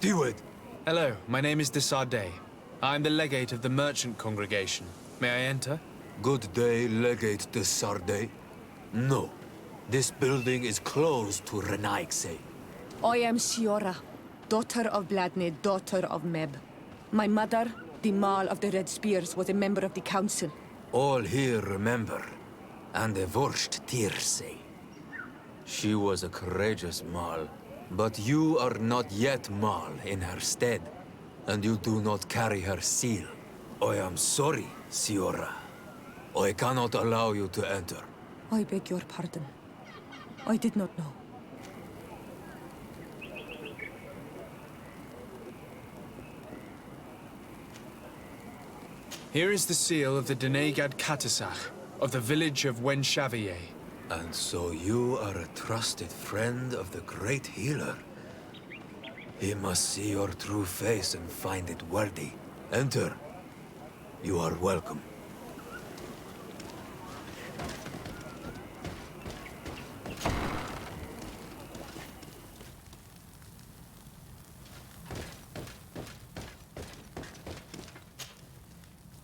Diwed. Hello, my name is de Sardet. I'm the legate of the merchant congregation. May I enter? Good day, Legate de Sardet. No. This building is closed to Renaigse. I am Siora, daughter of Bladne, daughter of Meb. My mother, the Mall of the Red Spears, was a member of the council. All here remember, and the Vorst Tirse. She was a courageous Mall, but you are not yet Mall in her stead, and you do not carry her seal. I am sorry, Siora. I cannot allow you to enter. I beg your pardon. I did not know. Here is the seal of the Denegad Katasach, of the village of Wenchavier. And so you are a trusted friend of the great healer. He must see your true face and find it worthy. Enter. You are welcome.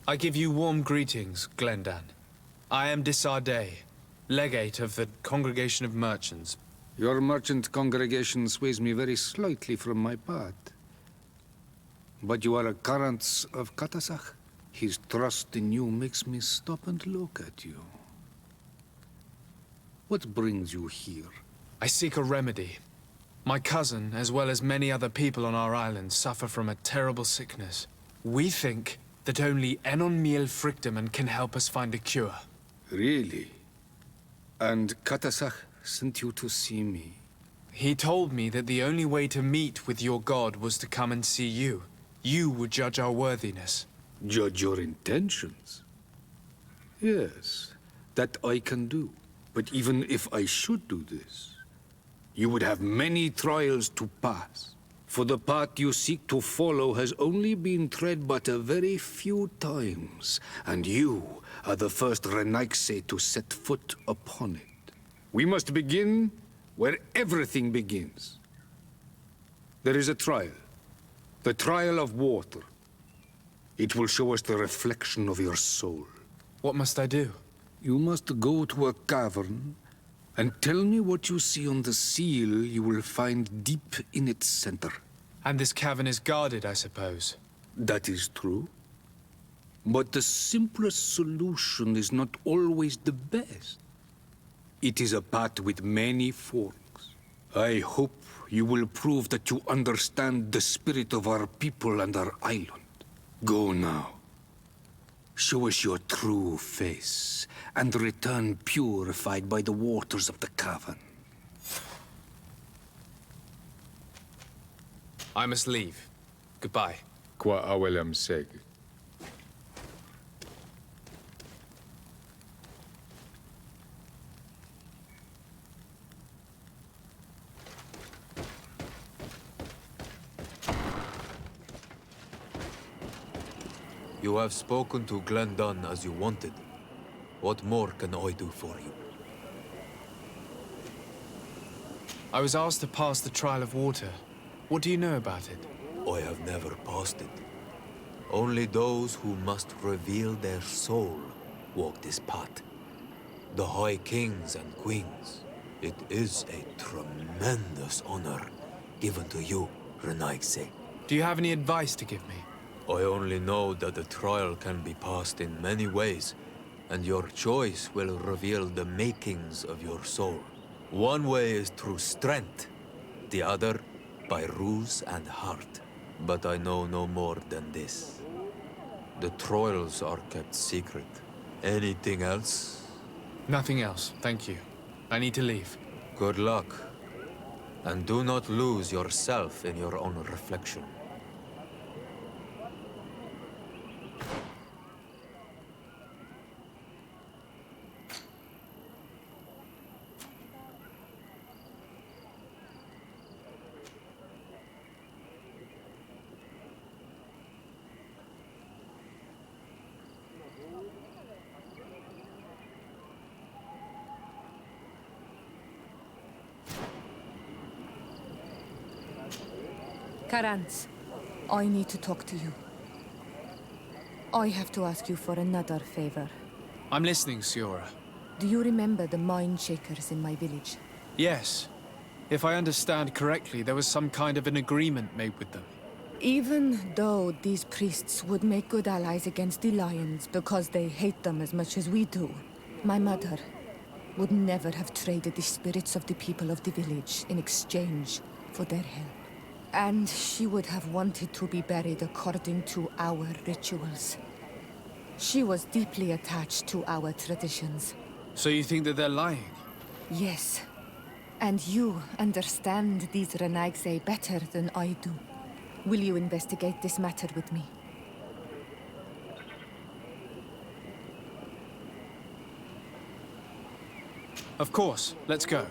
I give you warm greetings, Glendan. I am de Sardet, legate of the Congregation of Merchants. Your merchant congregation sways me very slightly from my path. But you are a current of Katasach. His trust in you makes me stop and look at you. What brings you here? I seek a remedy. My cousin, as well as many other people on our island, suffer from a terrible sickness. We think that only Enon Miel Frictamen can help us find a cure. Really? And Katasach sent you to see me? He told me that the only way to meet with your god was to come and see you. You would judge our worthiness. Judge your intentions? Yes, that I can do. But even if I should do this, you would have many trials to pass. For the path you seek to follow has only been tread but a very few times, and you are the first Renaigse to set foot upon it. We must begin where everything begins. There is a trial. The trial of water. It will show us the reflection of your soul. What must I do? You must go to a cavern and tell me what you see on the seal you will find deep in its center. And this cavern is guarded, I suppose. That is true. But the simplest solution is not always the best. It is a path with many forks. I hope you will prove that you understand the spirit of our people and our island. Go now. Show us your true face, and return purified by the waters of the cavern. I must leave. Goodbye. Qua awelem seg. You have spoken to Glendan as you wanted. What more can I do for you? I was asked to pass the trial of water. What do you know about it? I have never passed it. Only those who must reveal their soul walk this path. The High Kings and Queens. It is a tremendous honor given to you, Renaigse. Do you have any advice to give me? I only know that the trial can be passed in many ways, and your choice will reveal the makings of your soul. One way is through strength, the other by ruse and heart. But I know no more than this. The trials are kept secret. Anything else? Nothing else, thank you. I need to leave. Good luck. And do not lose yourself in your own reflection. Karantz, I need to talk to you. I have to ask you for another favor. I'm listening, Siora. Do you remember the mine shakers in my village? Yes. If I understand correctly, there was some kind of an agreement made with them. Even though these priests would make good allies against the Lions because they hate them as much as we do, my mother would never have traded the spirits of the people of the village in exchange for their help. And she would have wanted to be buried according to our rituals. She was deeply attached to our traditions. So you think that they're lying? Yes. And you understand these Renaigse better than I do. Will you investigate this matter with me? Of course. Let's go.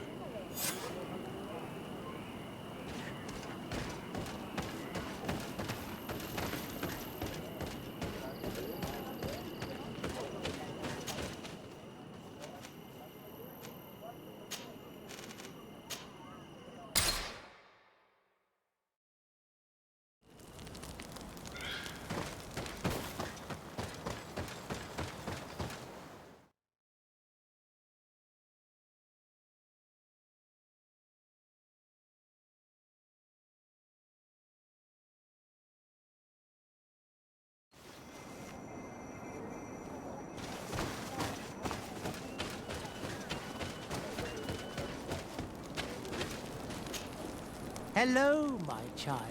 Hello, my child.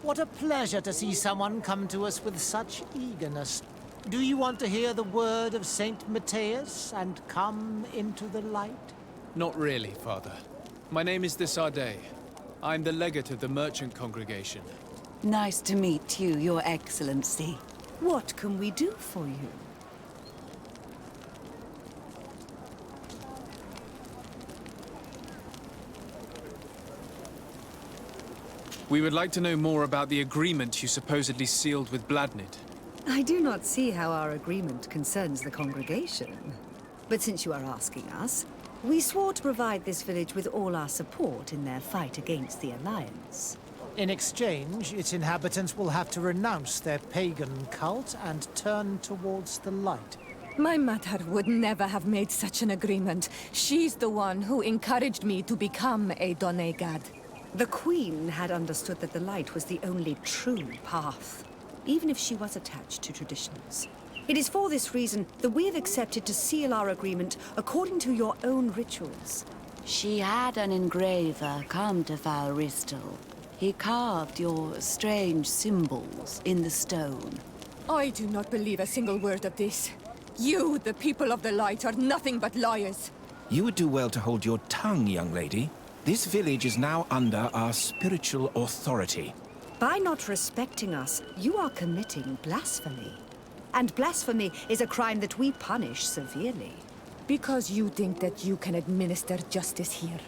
What a pleasure to see someone come to us with such eagerness. Do you want to hear the word of Saint Matthias and come into the light? Not really, Father. My name is Desardet. I'm the legate of the merchant congregation. Nice to meet you, Your Excellency. What can we do for you? We would like to know more about the agreement you supposedly sealed with Bladnid. I do not see how our agreement concerns the congregation. But since you are asking us, we swore to provide this village with all our support in their fight against the Alliance. In exchange, its inhabitants will have to renounce their pagan cult and turn towards the light. My mother would never have made such an agreement. She's the one who encouraged me to become a Donegad. The Queen had understood that the light was the only true path, even if she was attached to traditions. It is for this reason that we have accepted to seal our agreement according to your own rituals. She had an engraver come to Val Ristel. He carved your strange symbols in the stone. I do not believe a single word of this. You, the people of the light, are nothing but liars. You would do well to hold your tongue, young lady. This village is now under our spiritual authority. By not respecting us, you are committing blasphemy. And blasphemy is a crime that we punish severely. Because you think that you can administer justice here.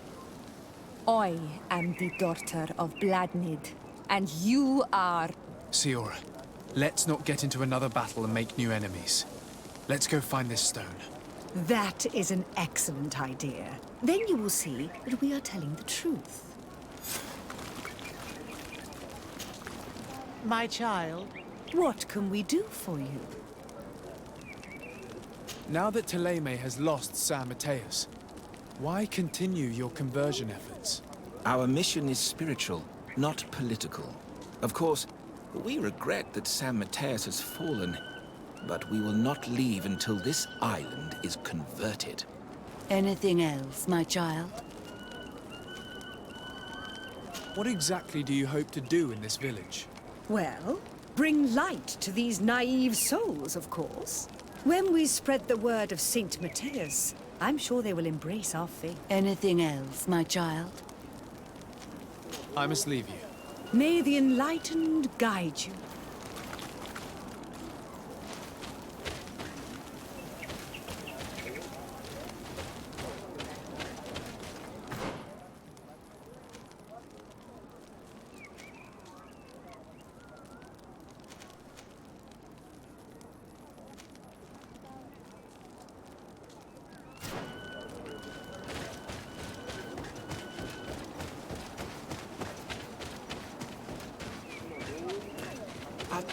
I am the daughter of Bladnid, and you are... Siora, let's not get into another battle and make new enemies. Let's go find this stone. That is an excellent idea. Then you will see that we are telling the truth. My child, What can we do for you? Now that Teleme has lost San Mateus, why continue your conversion efforts? Our mission is spiritual, not political. Of course, we regret that San Mateus has fallen, but we will not leave until this island is converted. Anything else, my child? What exactly do you hope to do in this village? Well, bring light to these naive souls, of course. When we spread the word of Saint Matthias, I'm sure they will embrace our faith. Anything else, my child? I must leave you. May the enlightened guide you.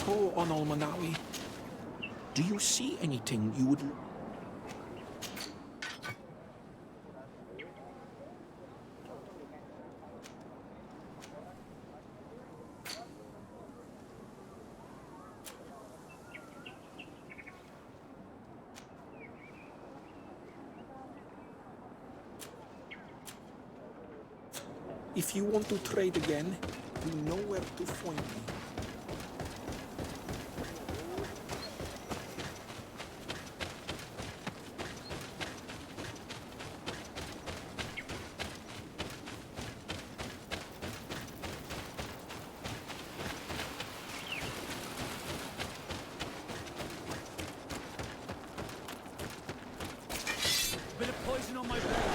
poor on Olmanawi. Do you see anything you would... If you want to trade again, you know where to find me. Bit of poison on my blade.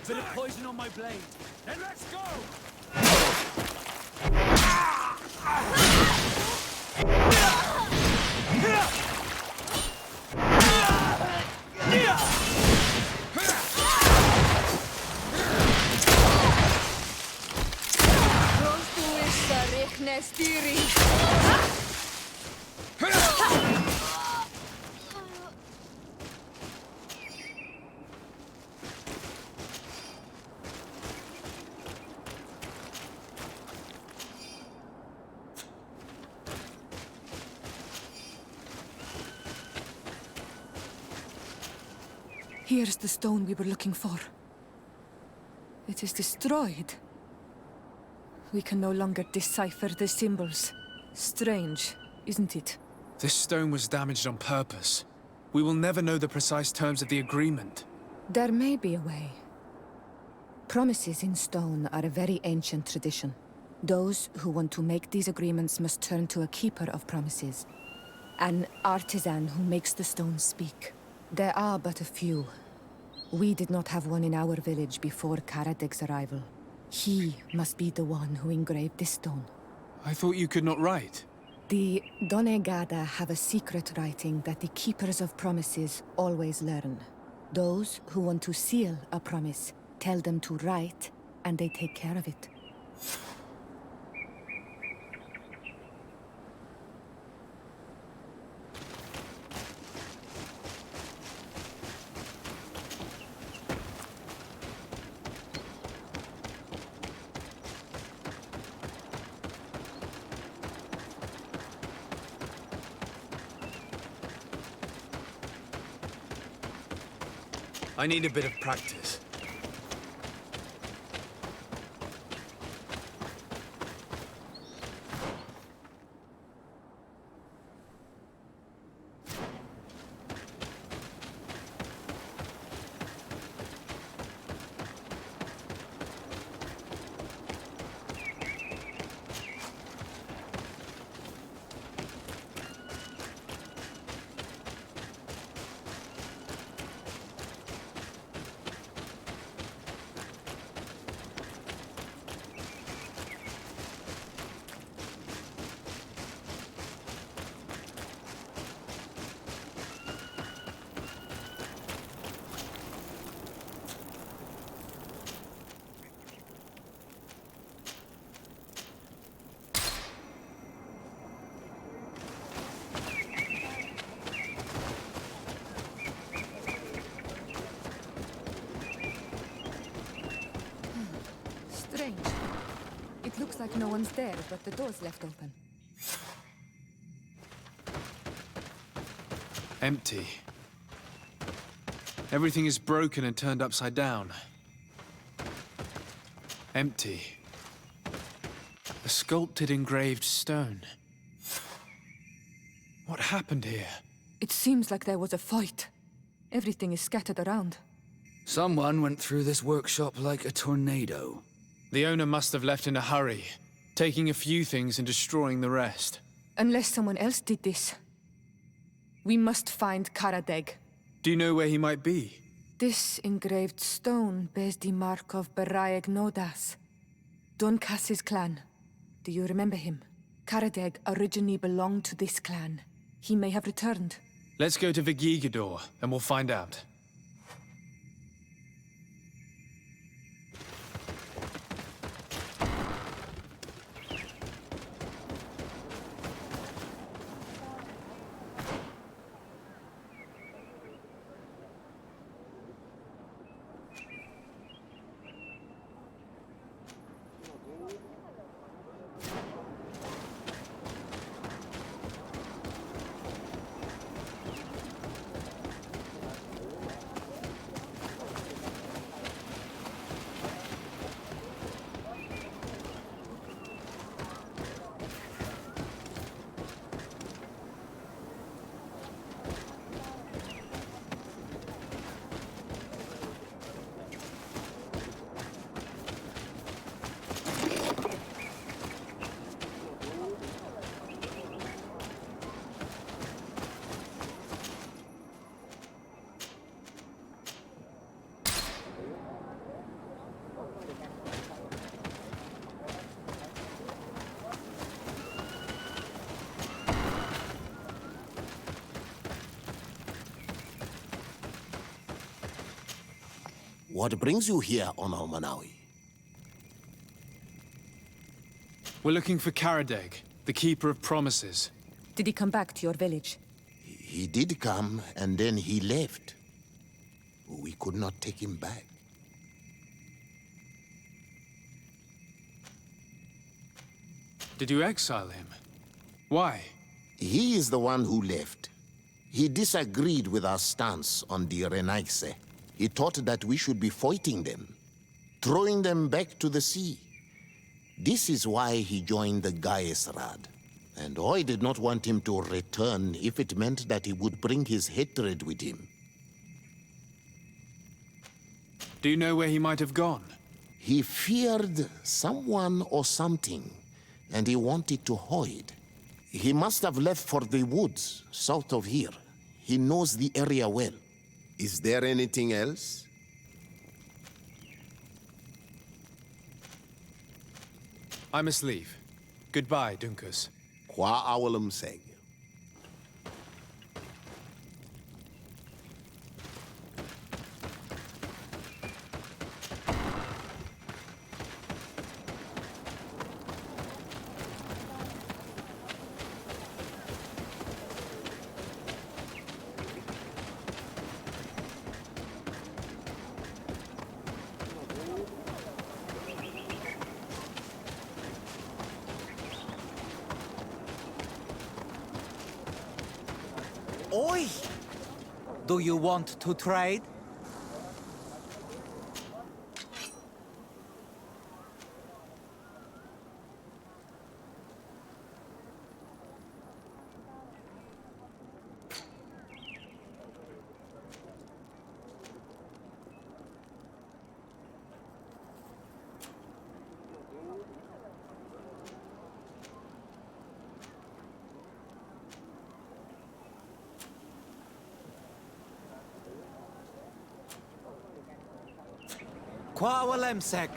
Bit of poison on my blade. Then let's go! Here's the stone we were looking for. It is destroyed. We can no longer decipher the symbols. Strange, isn't it? This stone was damaged on purpose. We will never know the precise terms of the agreement. There may be a way. Promises in stone are a very ancient tradition. Those who want to make these agreements must turn to a keeper of promises. An artisan who makes the stones speak. There are but a few. We did not have one in our village before Karadeg's arrival. He must be the one who engraved this stone. I thought you could not write. The Donegada have a secret writing that the keepers of promises always learn. Those who want to seal a promise tell them to write, and they take care of it. I need a bit of practice. Strange. It looks like no one's there, but the door's left open. Empty. Everything is broken and turned upside down. Empty. A sculpted engraved stone. What happened here? It seems like there was a fight. Everything is scattered around. Someone went through this workshop like a tornado. The owner must have left in a hurry, taking a few things and destroying the rest. Unless someone else did this. We must find Karadeg. Do you know where he might be? This engraved stone bears the mark of Baraeg Nodas, Duncass's clan. Do you remember him? Karadeg originally belonged to this clan. He may have returned. Let's go to Vigigador, and we'll find out. What brings you here on Almanawi? We're looking for Karadeg, the Keeper of Promises. Did he come back to your village? He did come, and then he left. We could not take him back. Did you exile him? Why? He is the one who left. He disagreed with our stance on the Renaigse. He thought that we should be fighting them, throwing them back to the sea. This is why he joined the Gaesrad. And I did not want him to return if it meant that he would bring his hatred with him. Do you know where he might have gone? He feared someone or something, and he wanted to hide. He must have left for the woods south of here. He knows the area well. Is there anything else? I must leave. Goodbye, Dunkus. Qua awalum seg. Oi! Do you want to trade? Qua walemsek.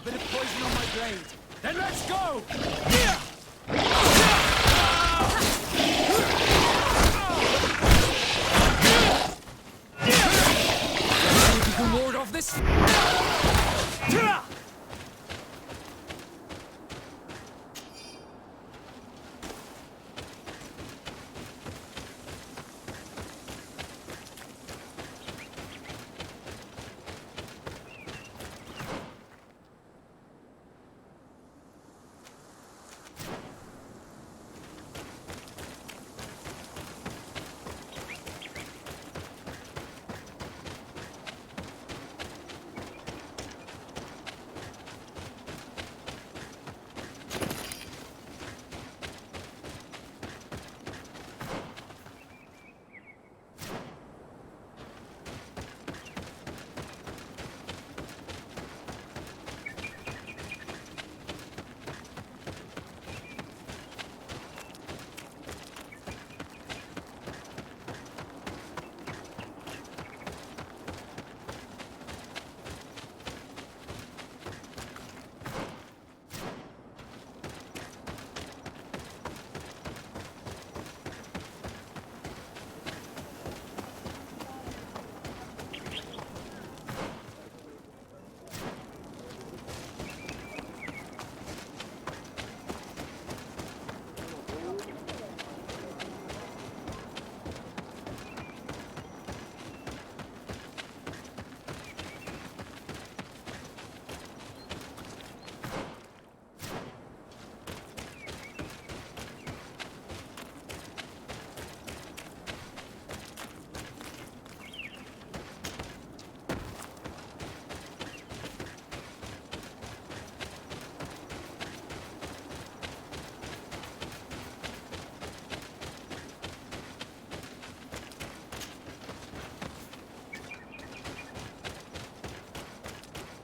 Bit of poison on my blade. Then let's go! You can ward off this.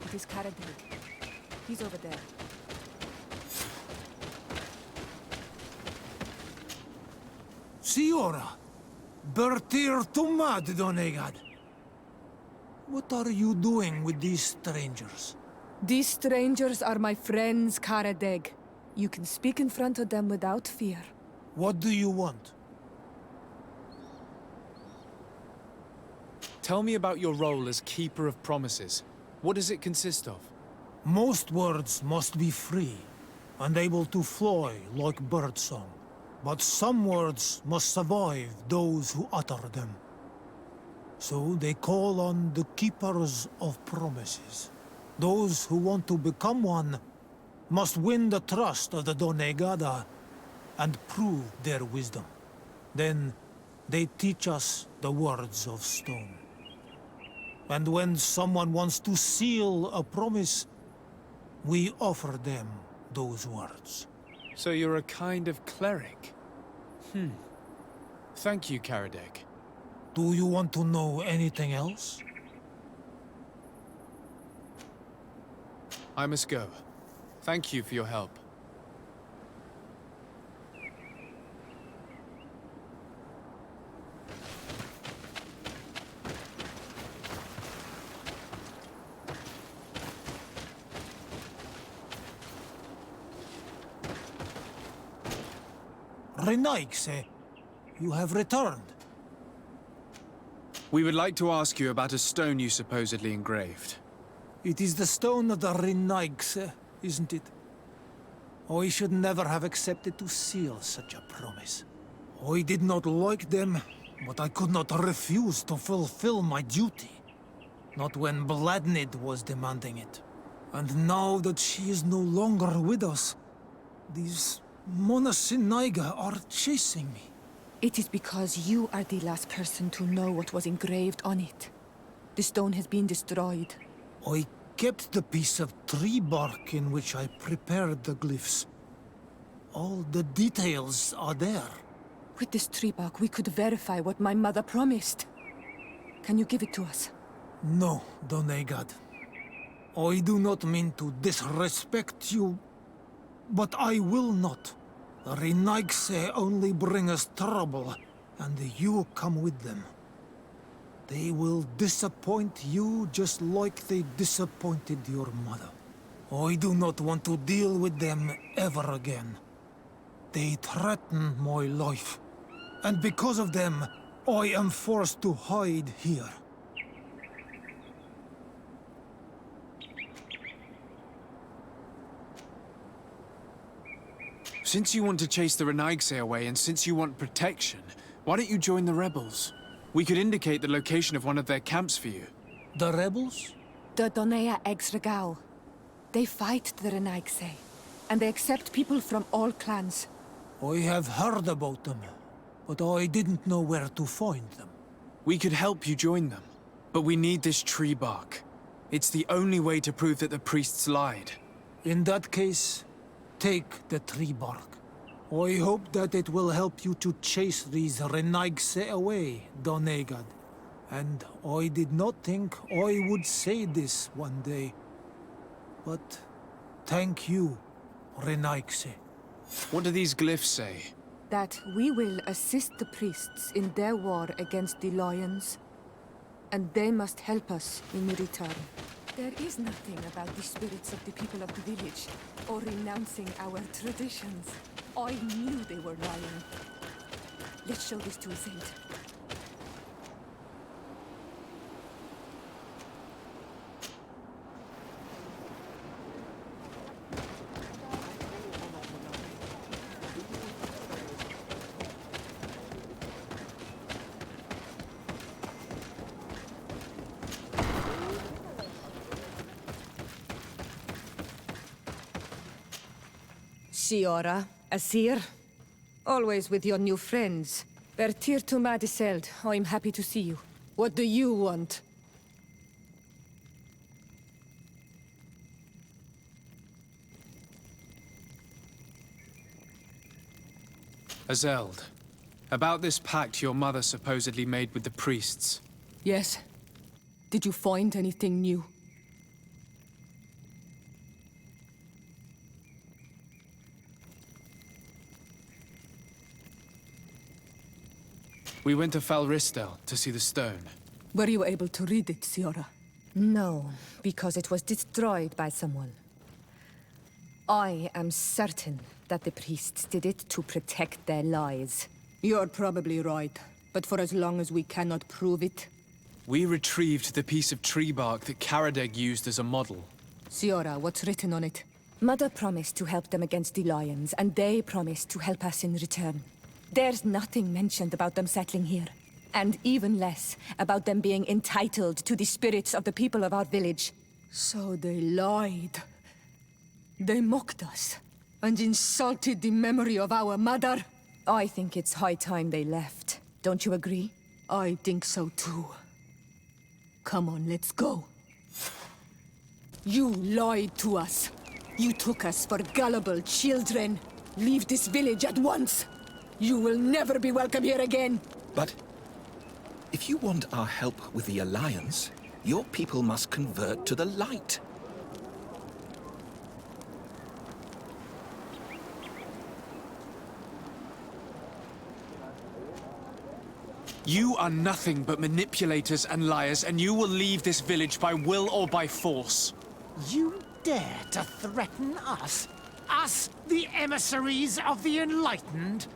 It is Karadeg. He's over there. Siora, Bertir Tumad Donegad. What are you doing with these strangers? These strangers are my friends, Karadeg. You can speak in front of them without fear. What do you want? Tell me about your role as Keeper of Promises. What does it consist of? Most words must be free and able to fly like birdsong. But some words must survive those who utter them. So they call on the Keepers of Promises. Those who want to become one must win the trust of the Donegada and prove their wisdom. Then they teach us the words of stone. And when someone wants to seal a promise, we offer them those words. So you're a kind of cleric? Thank you, Karadeg. Do you want to know anything else? I must go. Thank you for your help. Renaigse, you have returned. We would like to ask you about a stone you supposedly engraved. It is the stone of the Renaigse, isn't it? I should never have accepted to seal such a promise. I did not like them, but I could not refuse to fulfill my duty. Not when Bladnid was demanding it. And now that she is no longer with us, these Monasinaiga are chasing me. It is because you are the last person to know what was engraved on it. The stone has been destroyed. I kept the piece of tree bark in which I prepared the glyphs. All the details are there. With this tree bark, we could verify what my mother promised. Can you give it to us? No, Donegad. I do not mean to disrespect you, but I will not. The Renaigse only bring us trouble, and you come with them. They will disappoint you just like they disappointed your mother. I do not want to deal with them ever again. They threaten my life, and because of them, I am forced to hide here. Since you want to chase the Renaigse away, and since you want protection, why don't you join the rebels? We could indicate the location of one of their camps for you. The rebels? The Donea Exregao. They fight the Renaigse, and they accept people from all clans. I have heard about them, but I didn't know where to find them. We could help you join them, but we need this tree bark. It's the only way to prove that the priests lied. In that case, take the tree bark. I hope that it will help you to chase these Renaigse away, Donegad. And I did not think I would say this one day. But thank you, Renaigse. What do these glyphs say? That we will assist the priests in their war against the lions, and they must help us in return. There is nothing about the spirits of the people of the village, or renouncing our traditions. I knew they were lying. Let's show this to a saint. Siora, Asir, always with your new friends. Bertir to Madiseld, I'm happy to see you. What do you want? Azeld, about this pact your mother supposedly made with the priests. Yes. Did you find anything new? We went to Falristel to see the stone. Were you able to read it, Siora? No, because it was destroyed by someone. I am certain that the priests did it to protect their lies. You're probably right, but for as long as we cannot prove it... We retrieved the piece of tree bark that Karadeg used as a model. Siora, what's written on it? Mother promised to help them against the lions, and they promised to help us in return. There's nothing mentioned about them settling here. And even less about them being entitled to the spirits of the people of our village. So they lied. They mocked us. And insulted the memory of our mother. I think it's high time they left. Don't you agree? I think so too. Come on, let's go. You lied to us. You took us for gullible children. Leave this village at once. You will never be welcome here again. But if you want our help with the Alliance, your people must convert to the light. You are nothing but manipulators and liars, and you will leave this village by will or by force. You dare to threaten us? Us, the emissaries of the Enlightened?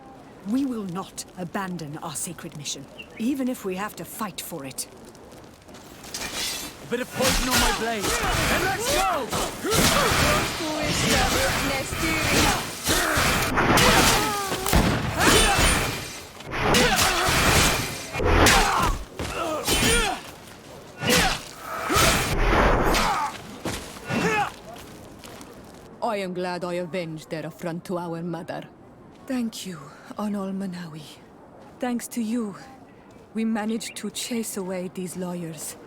We will not abandon our sacred mission, even if we have to fight for it. A bit of poison on my blade, and let's go! I am glad I avenged their affront to our mother. Thank you, Anol Manawi. Thanks to you, we managed to chase away these lawyers.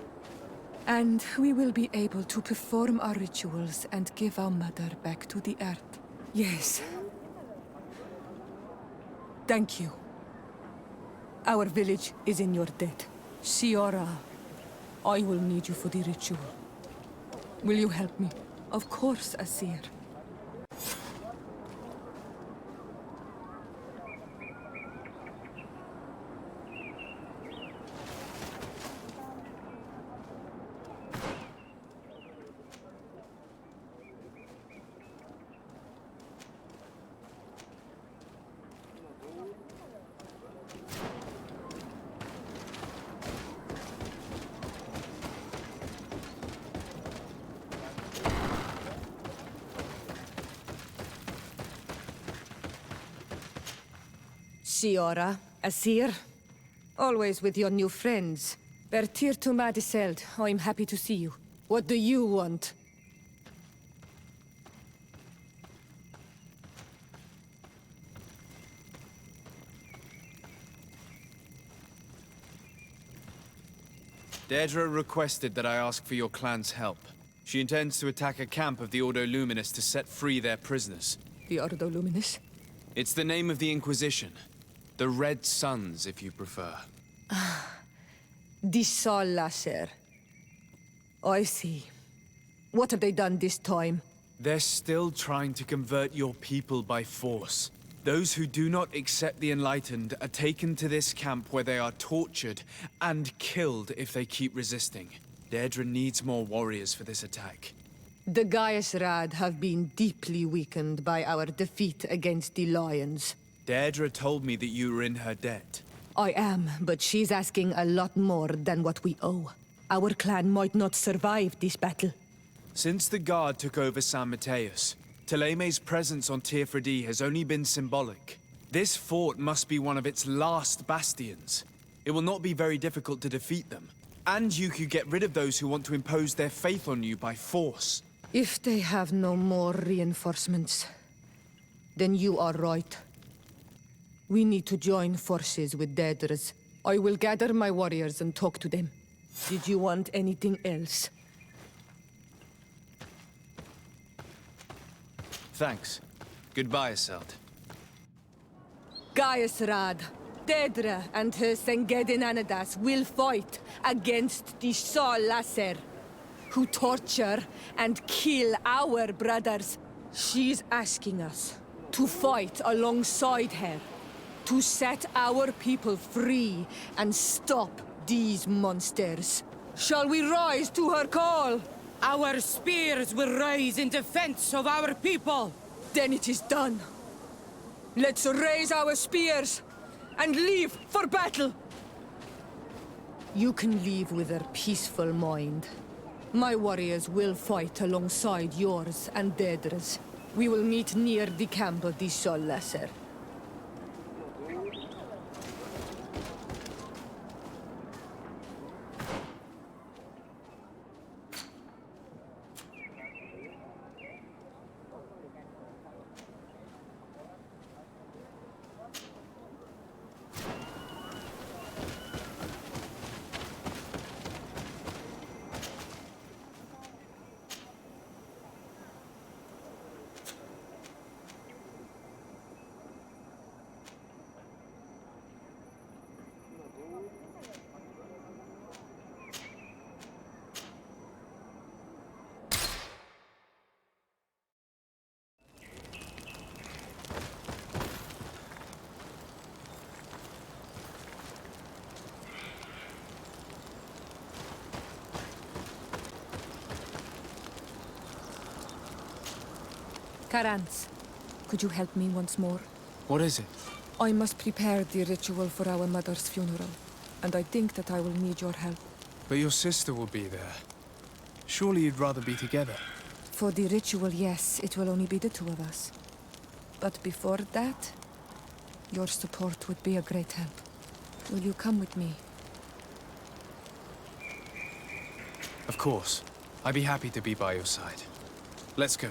And we will be able to perform our rituals and give our mother back to the earth. Yes. Thank you. Our village is in your debt. Siora, I will need you for the ritual. Will you help me? Of course, Asir. Siora, Asir, always with your new friends. Bertir to Madiseld, I'm happy to see you. What do you want? Deirdre requested that I ask for your clan's help. She intends to attack a camp of the Ordo Luminous to set free their prisoners. The Ordo Luminous? It's the name of the Inquisition. The Red Suns, if you prefer. The Sol Lasher. I see. What have they done this time? They're still trying to convert your people by force. Those who do not accept the Enlightened are taken to this camp where they are tortured and killed if they keep resisting. Deirdre needs more warriors for this attack. The Gaius Rad have been deeply weakened by our defeat against the Lions. Deirdre told me that you were in her debt. I am, but she's asking a lot more than what we owe. Our clan might not survive this battle. Since the Guard took over San Mateus, Theleme's presence on Tirfredi has only been symbolic. This fort must be one of its last bastions. It will not be very difficult to defeat them. And you could get rid of those who want to impose their faith on you by force. If they have no more reinforcements, then you are right. We need to join forces with Deirdre's. I will gather my warriors and talk to them. Did you want anything else? Thanks. Goodbye, Aseld. Gaius Rad, Deirdre and her Sengedin Anadas will fight against the Sol Lasser, who torture and kill our brothers. She's asking us to fight alongside her, to set our people free and stop these monsters. Shall we rise to her call? Our spears will rise in defense of our people. Then it is done. Let's raise our spears and leave for battle. You can leave with a peaceful mind. My warriors will fight alongside yours and Deirdre's. We will meet near the camp of the Sol Lasser. Karans, could you help me once more? What is it? I must prepare the ritual for our mother's funeral, and I think that I will need your help. But your sister will be there. Surely you'd rather be together. For the ritual, yes, it will only be the two of us. But before that, your support would be a great help. Will you come with me? Of course. I'd be happy to be by your side. Let's go.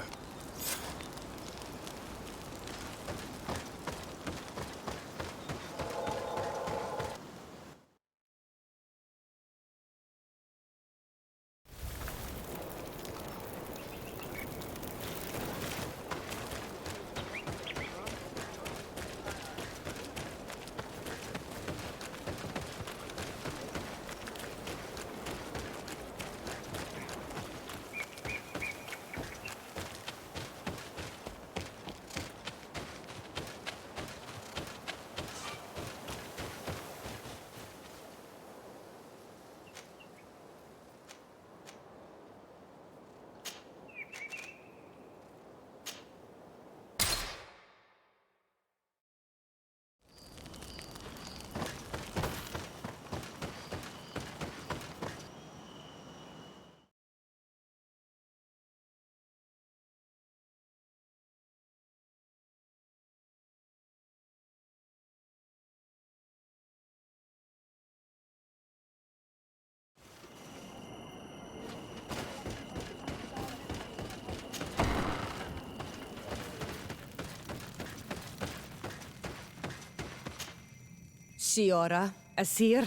Siora, Asir,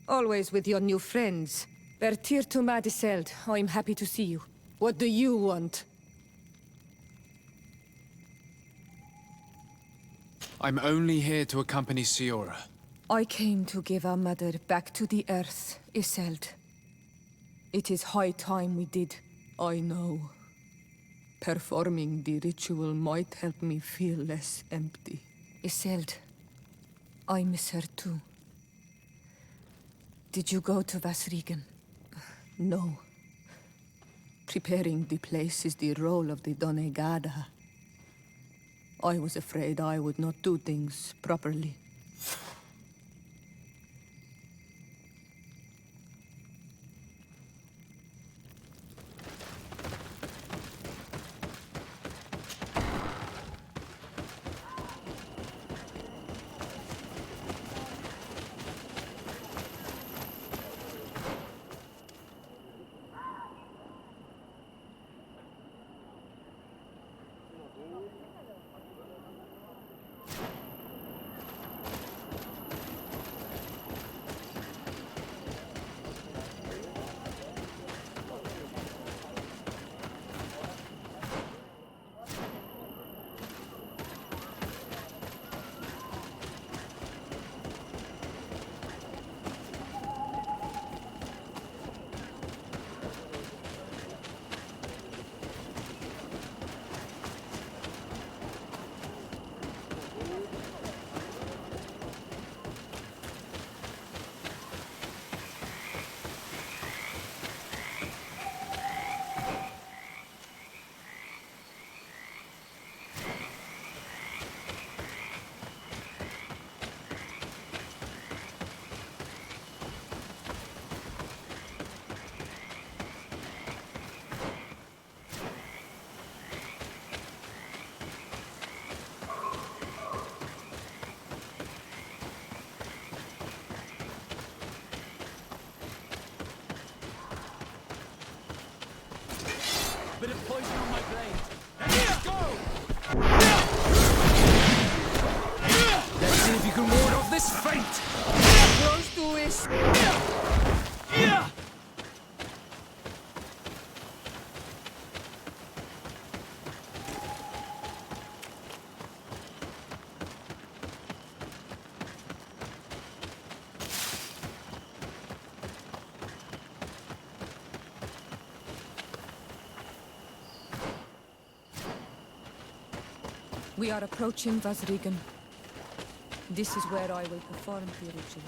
always with your new friends. Bertir to Madiseld, I'm happy to see you. What do you want? I'm only here to accompany Siora. I came to give our mother back to the earth, Iseld. It is high time we did, I know. Performing the ritual might help me feel less empty. Iseld, I miss her too. Did you go to Vasrigan? No. Preparing the place is the role of the Donegada. I was afraid I would not do things properly. Bit of poison on my blade. Let's go! Let's see if you can ward off this fate! Close to it! We are approaching Vasrigan. This is where I will perform the ritual.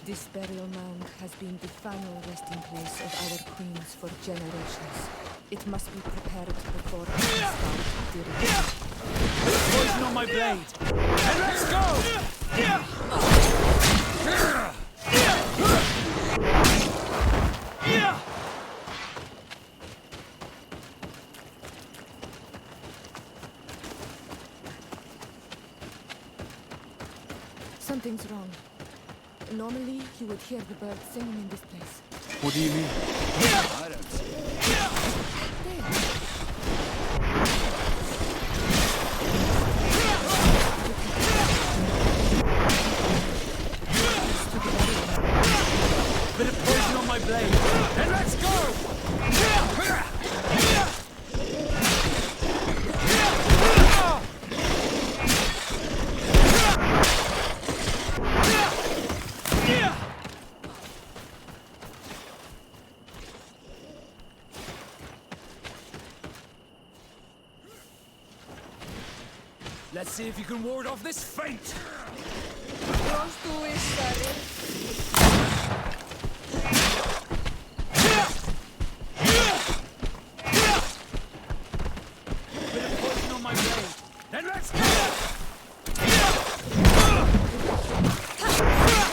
This burial mound has been the final resting place of our queens for generations. It must be prepared before I can start the ritual. Poison on my blade. And let's go! Something's wrong. Normally, you would hear the birds singing in this place. What do you mean? I don't see it. Bit of poison on my blade. And let's go! Let's see if you can ward off this feint. Bit of poison on my blade. And let's go!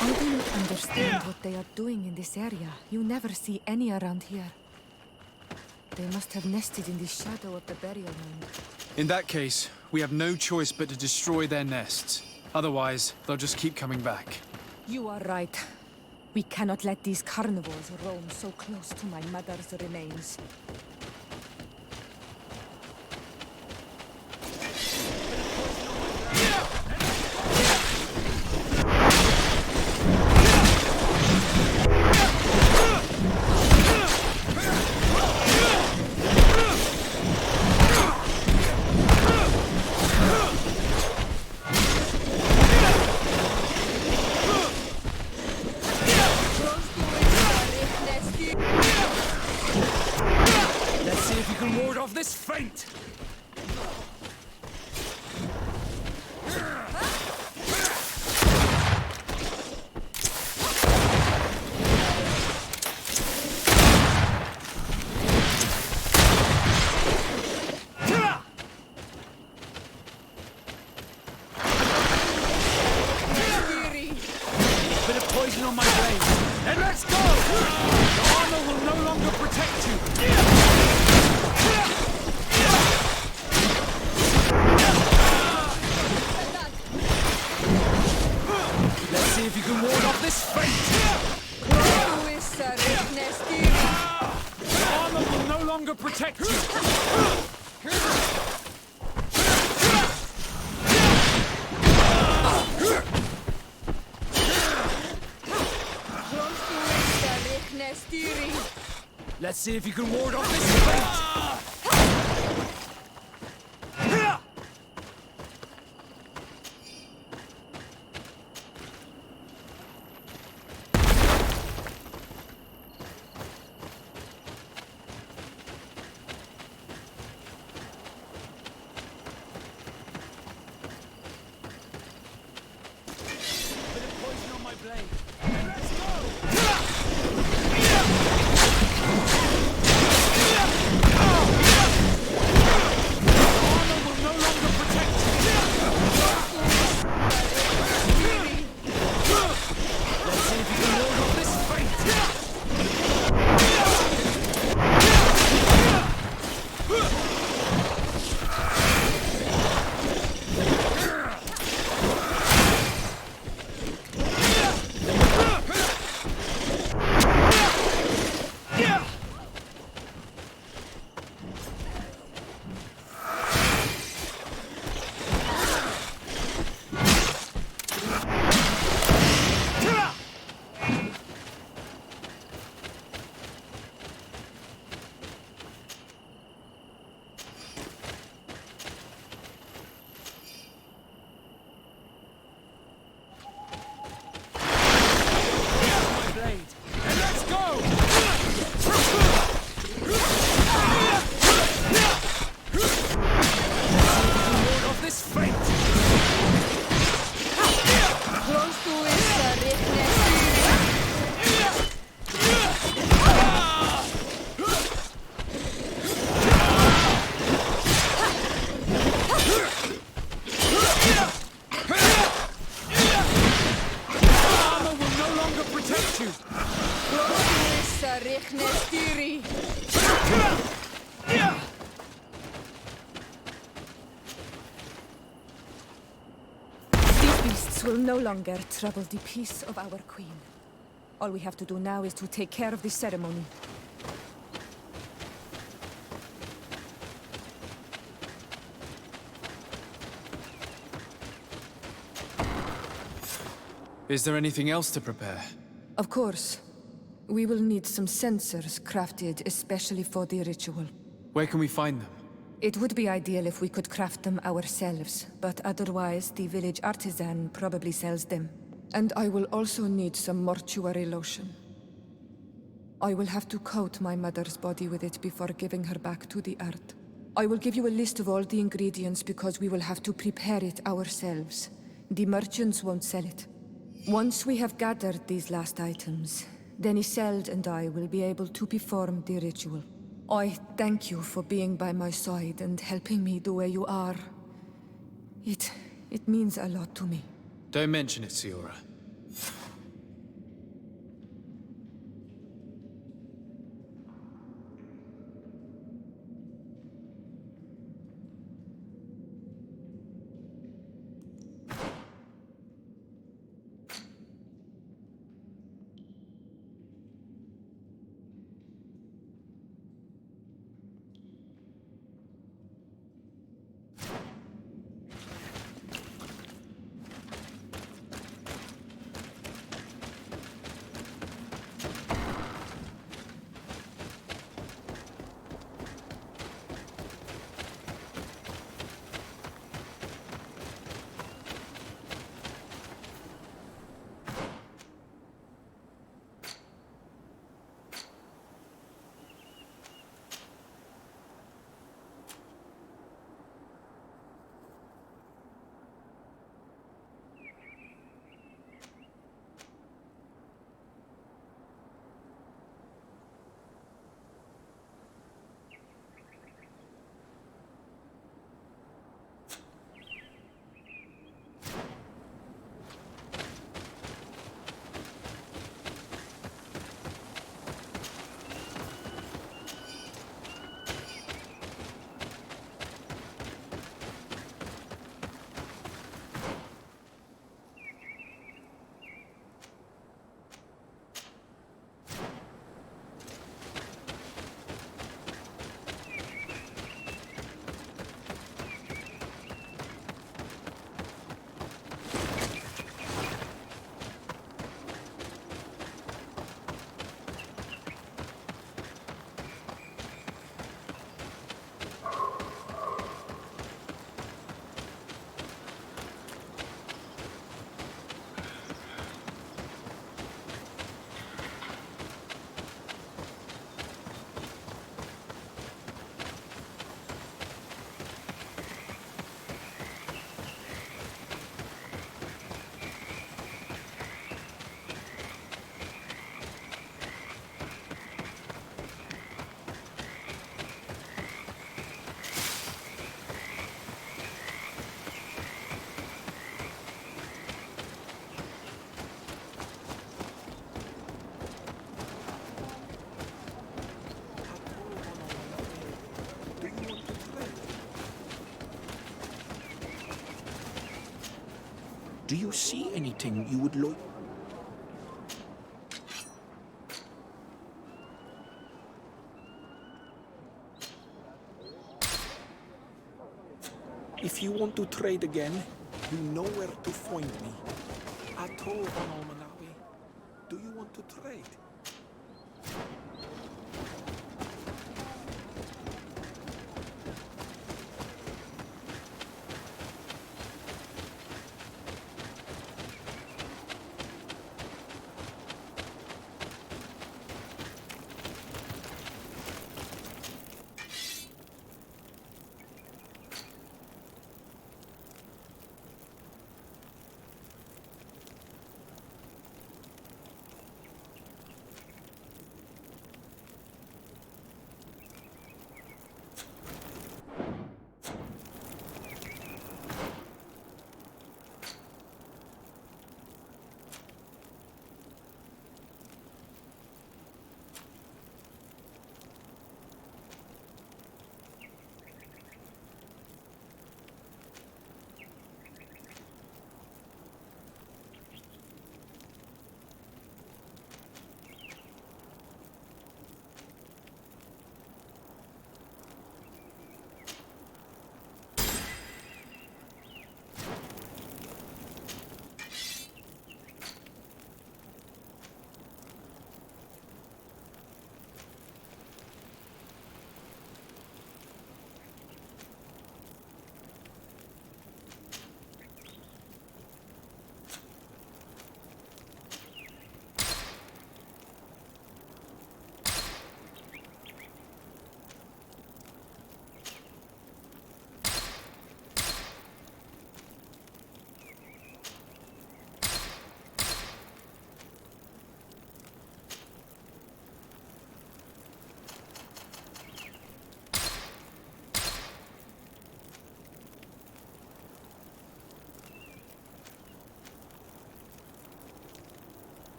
I do not understand what they are doing in this area. You never see any around here. They must have nested in the shadow of the burial mound. In that case, we have no choice but to destroy their nests. Otherwise, they'll just keep coming back. You are right. We cannot let these carnivores roam so close to my mother's remains. Let's see if you can ward off this feint. Bit of poison on my blade. And let's go! The armor will no longer protect you. Let's see if you can ward off this feint. The armor will no longer protect you. Let's see if you can ward off this feint. Bit of poison on my blade. And let's go! you! These beasts will no longer trouble the peace of our queen. All we have to do now is to take care of the ceremony. Is there anything else to prepare? Of course. We will need some censers crafted especially for the ritual. Where can we find them? It would be ideal if we could craft them ourselves, but otherwise the village artisan probably sells them. And I will also need some mortuary lotion. I will have to coat my mother's body with it before giving her back to the earth. I will give you a list of all the ingredients because we will have to prepare it ourselves. The merchants won't sell it. Once we have gathered these last items, then Isolde and I will be able to perform the ritual. I thank you for being by my side and helping me the way you are. It means a lot to me. Don't mention it, Siora. Do you see anything you would like? If you want to trade again, you know where to find me. Atol on Almanawi. Do you want to trade?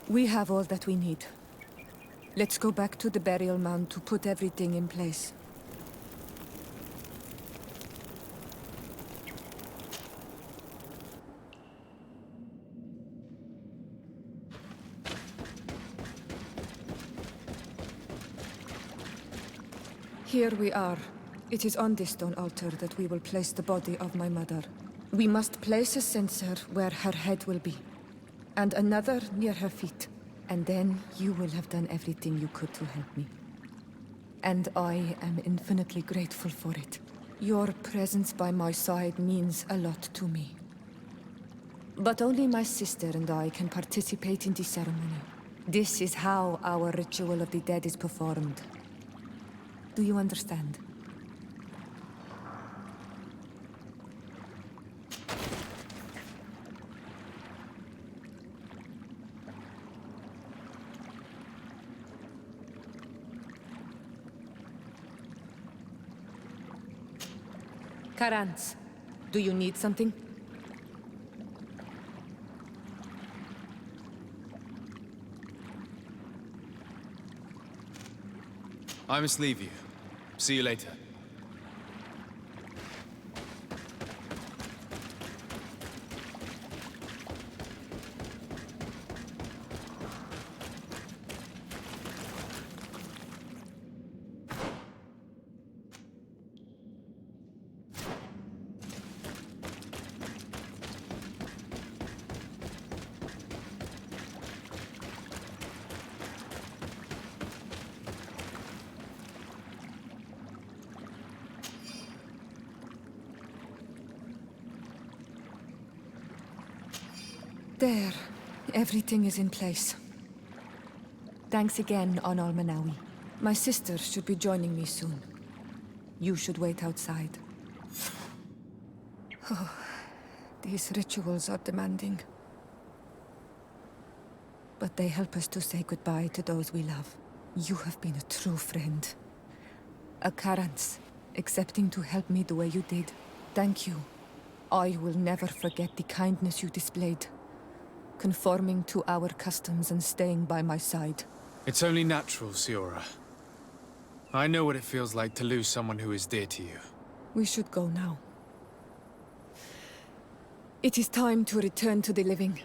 We have all that we need. Let's go back to the burial mound to put everything in place. Here we are. It is on this stone altar that we will place the body of my mother. We must place a censer where her head will be, and another near her feet. And then you will have done everything you could to help me. And I am infinitely grateful for it. Your presence by my side means a lot to me. But only my sister and I can participate in the ceremony. This is how our ritual of the dead is performed. Do you understand? Karans, do you need something? I must leave you. See you later. There. Everything is in place. Thanks again, Onal Manawi. My sister should be joining me soon. You should wait outside. Oh, these rituals are demanding. But they help us to say goodbye to those we love. You have been a true friend. A Karans, accepting to help me the way you did. Thank you. I will never forget the kindness you displayed. Conforming to our customs and staying by my side. It's only natural, Siora. I know what it feels like to lose someone who is dear to you. We should go now. It is time to return to the living.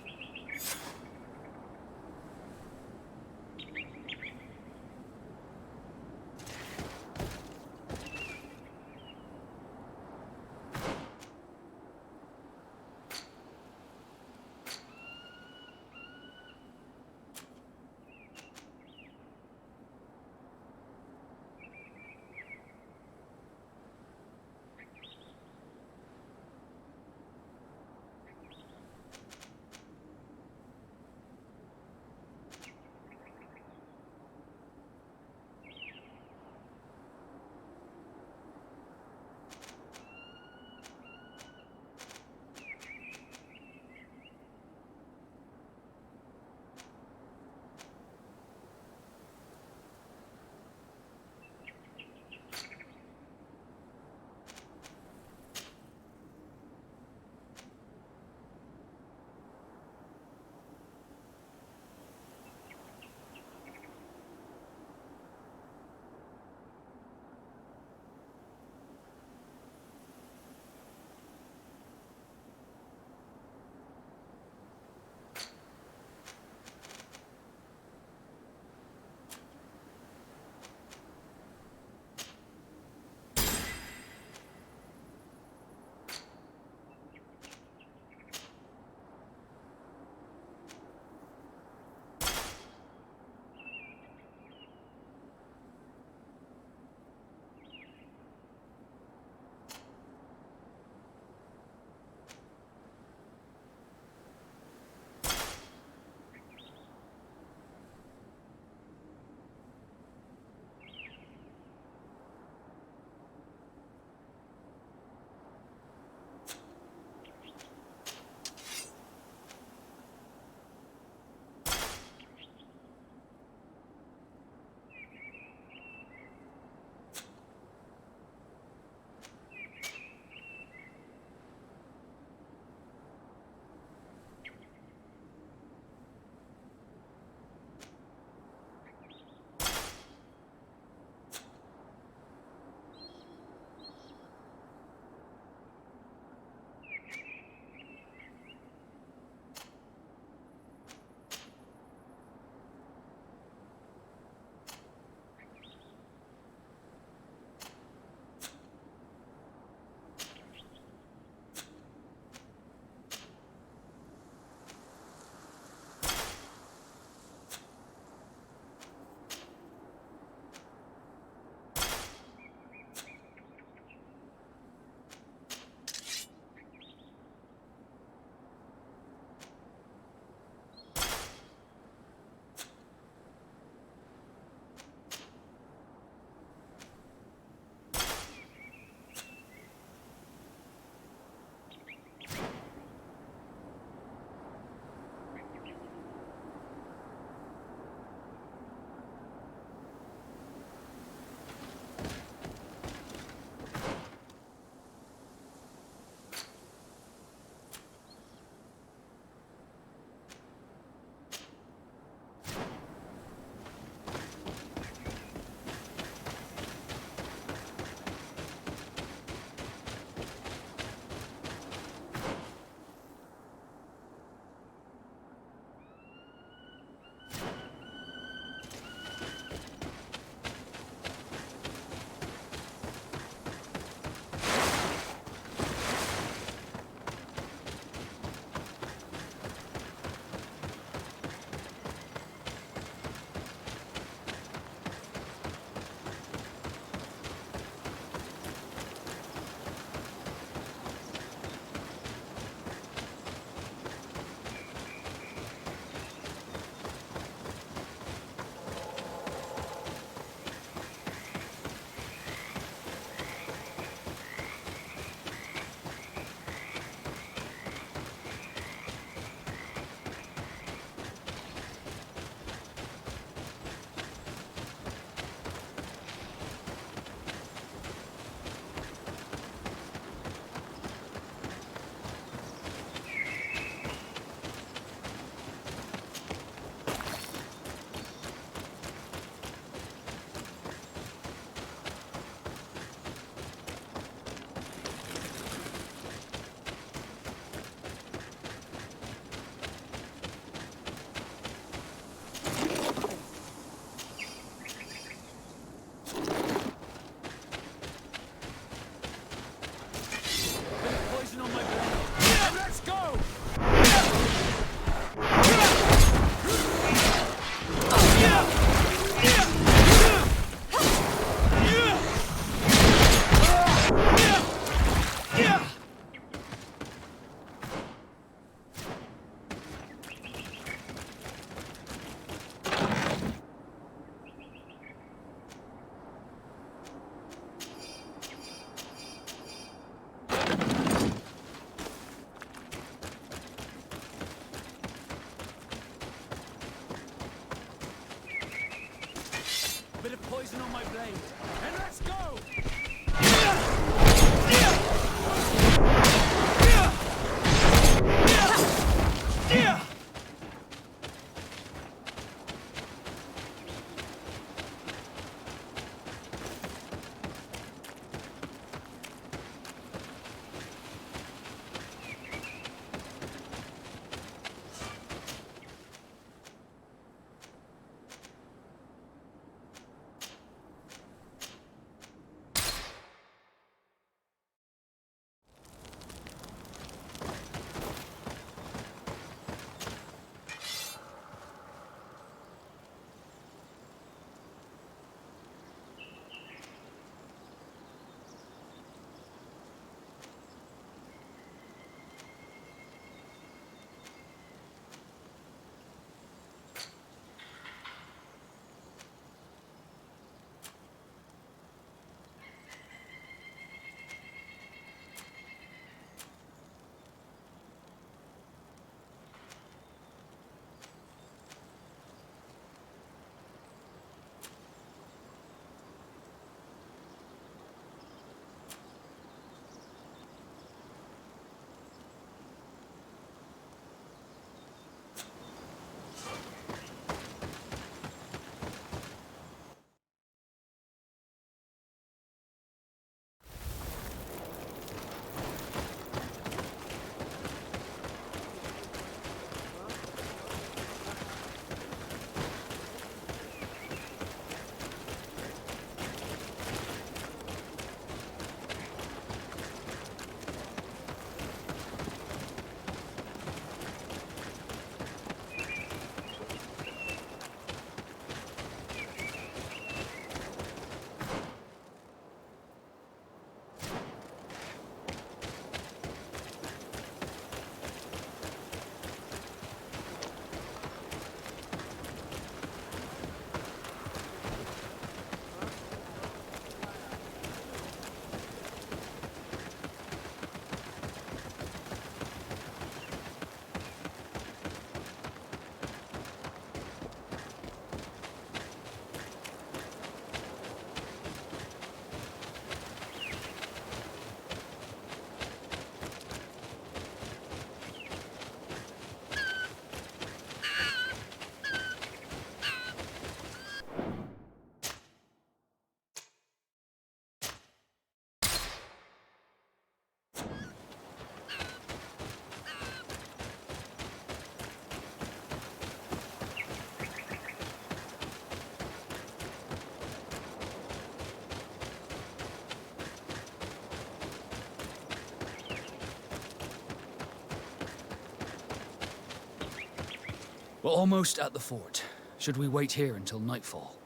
We're almost at the fort. Should we wait here until nightfall?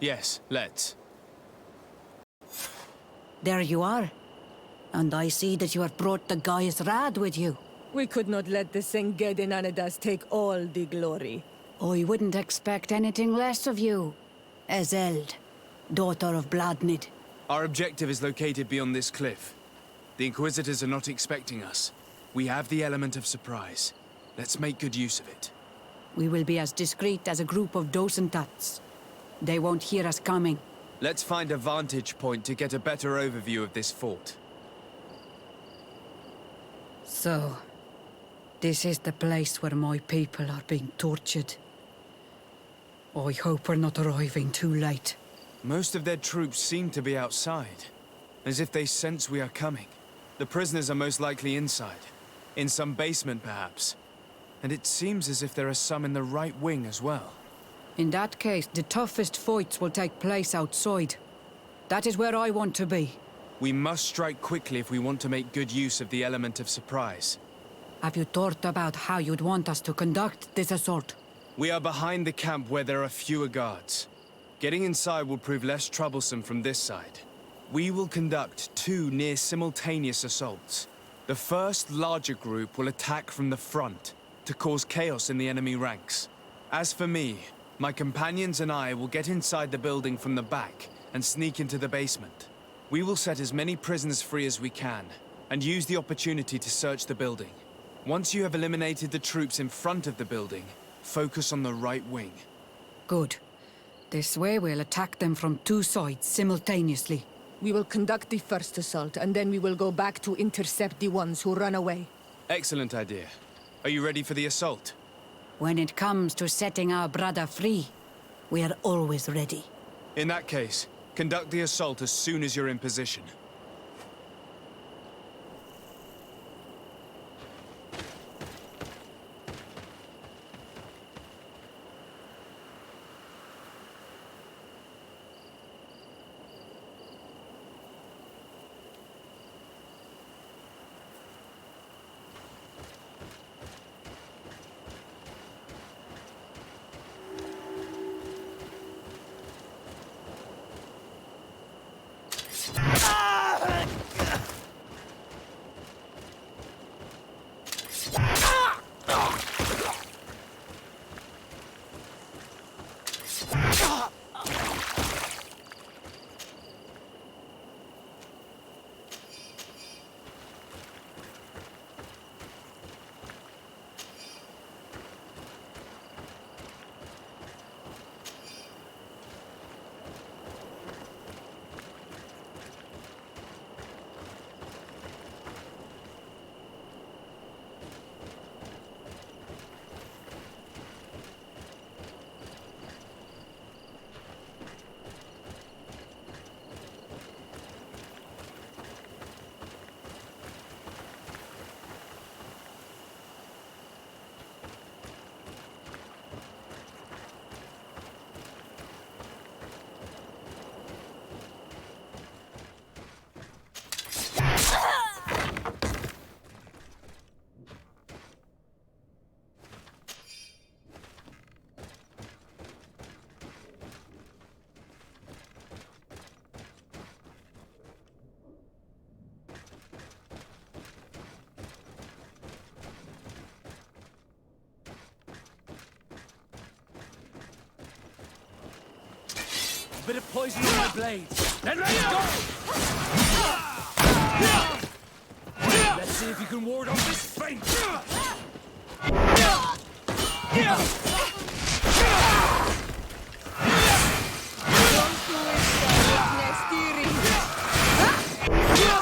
Yes, let's. There you are. And I see that you have brought the Gaius Rad with you. We could not let the Sengedin Anadas take all the glory. I wouldn't expect anything less of you, Ezeld, daughter of Bladnid. Our objective is located beyond this cliff. The Inquisitors are not expecting us. We have the element of surprise. Let's make good use of it. We will be as discreet as a group of Dosentats. They won't hear us coming. Let's find a vantage point to get a better overview of this fort. So, this is the place where my people are being tortured. I hope we're not arriving too late. Most of their troops seem to be outside, as if they sense we are coming. The prisoners are most likely inside, in some basement perhaps. And it seems as if there are some in the right wing as well. In that case, the toughest fights will take place outside. That is where I want to be. We must strike quickly if we want to make good use of the element of surprise. Have you thought about how you'd want us to conduct this assault? We are behind the camp where there are fewer guards. Getting inside will prove less troublesome from this side. We will conduct 2 near-simultaneous assaults. The first larger group will attack from the front to cause chaos in the enemy ranks. As for me, my companions and I will get inside the building from the back and sneak into the basement. We will set as many prisoners free as we can and use the opportunity to search the building. Once you have eliminated the troops in front of the building, focus on the right wing. Good. This way we'll attack them from 2 sides simultaneously. We will conduct the first assault, and then we will go back to intercept the ones who run away. Excellent idea. Are you ready for the assault? When it comes to setting our brother free, we are always ready. In that case, conduct the assault as soon as you're in position. Bit of poison on my blade. Then let's go! Let's see if you can ward off this feint.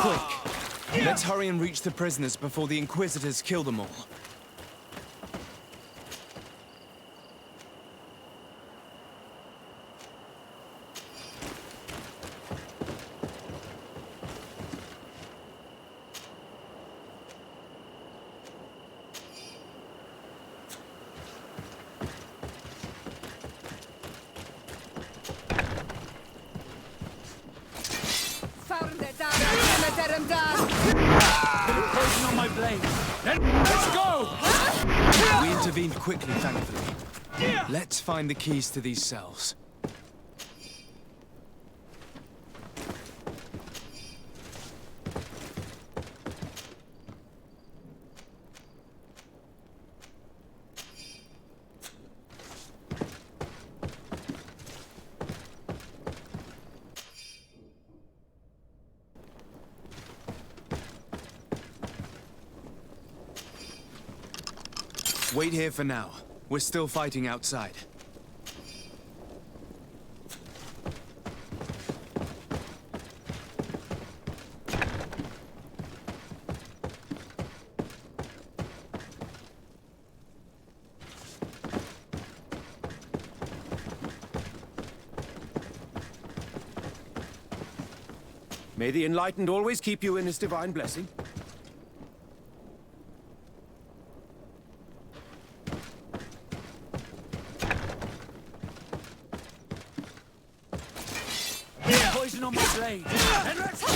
Quick! Let's hurry and reach the prisoners before the Inquisitors kill them all. Bit of poison on my blade. Then Let's go! We intervened quickly, thankfully. Let's find the keys to these cells. Wait here for now. We're still fighting outside. May the Enlightened always keep you in his divine blessing. Poison on my blade, and let's go!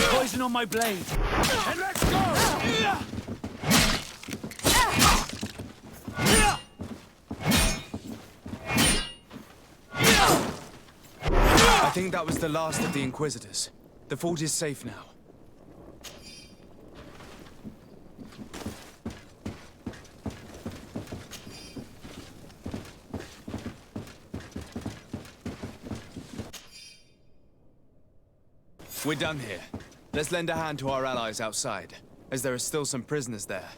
Poison on my blade. And let's go! I think that was the last of the Inquisitors. The fort is safe now. We're done here. Let's lend a hand to our allies outside, as there are still some prisoners there.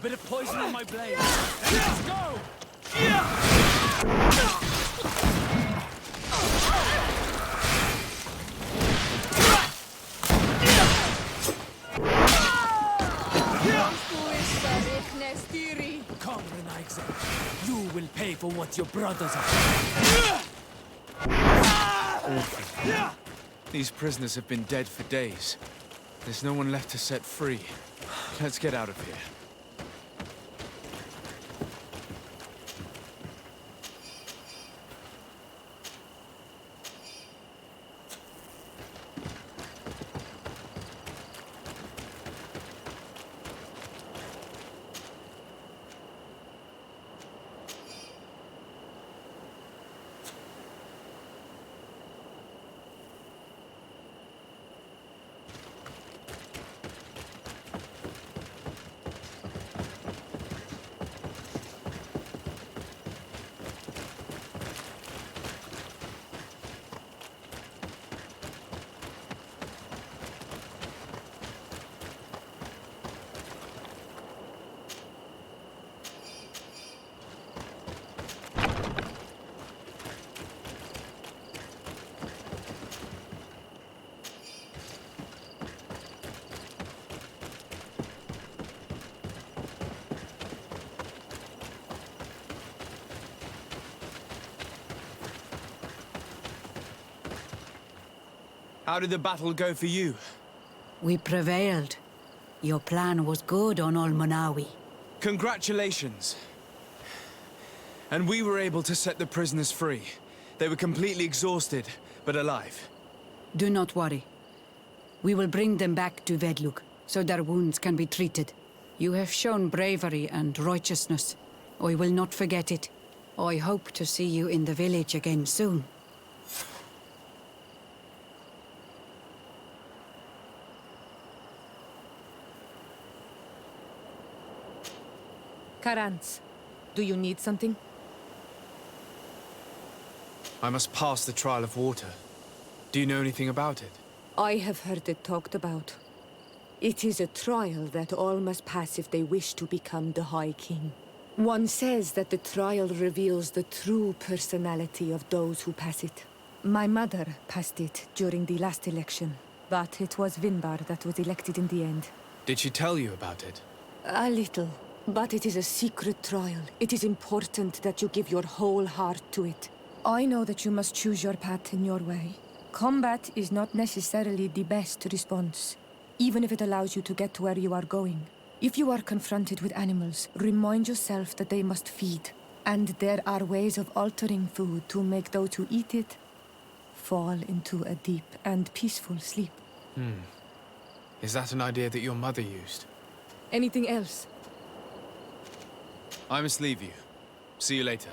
Bit of poison on my blade. And let's go! Come, Renaigse. You will pay for what your brothers have done. These prisoners have been dead for days. There's no one left to set free. Let's get out of here. How did the battle go for you? We prevailed. Your plan was good on Olmonawi. Congratulations. And we were able to set the prisoners free. They were completely exhausted, but alive. Do not worry. We will bring them back to Vedluk, so their wounds can be treated. You have shown bravery and righteousness. I will not forget it. I hope to see you in the village again soon. Karans, do you need something? I must pass the trial of water. Do you know anything about it? I have heard it talked about. It is a trial that all must pass if they wish to become the High King. One says that the trial reveals the true personality of those who pass it. My mother passed it during the last election, but it was Vinbar that was elected in the end. Did she tell you about it? A little, but it is a secret trial. It is important that you give your whole heart to it. I know that you must choose your path in your way. Combat is not necessarily the best response, even if it allows you to get to where you are going. If you are confronted with animals, remind yourself that they must feed, and there are ways of altering food to make those who eat it fall into a deep and peaceful sleep. Is that an idea that your mother used? Anything else? I must leave you. See you later.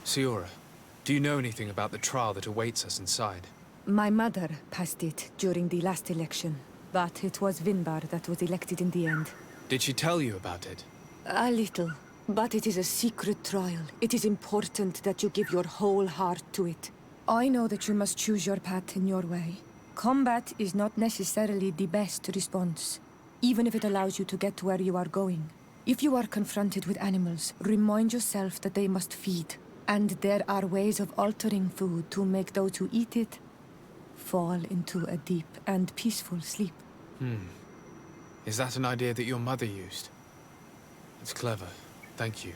Siora, do you know anything about the trial that awaits us inside? My mother passed it during the last election, but it was Vinbar that was elected in the end. Did she tell you about it? A little, but it is a secret trial. It is important that you give your whole heart to it. I know that you must choose your path in your way. Combat is not necessarily the best response, even if it allows you to get to where you are going. If you are confronted with animals, remind yourself that they must feed, and there are ways of altering food to make those who eat it fall into a deep and peaceful sleep. Is that an idea that your mother used? It's clever. Thank you.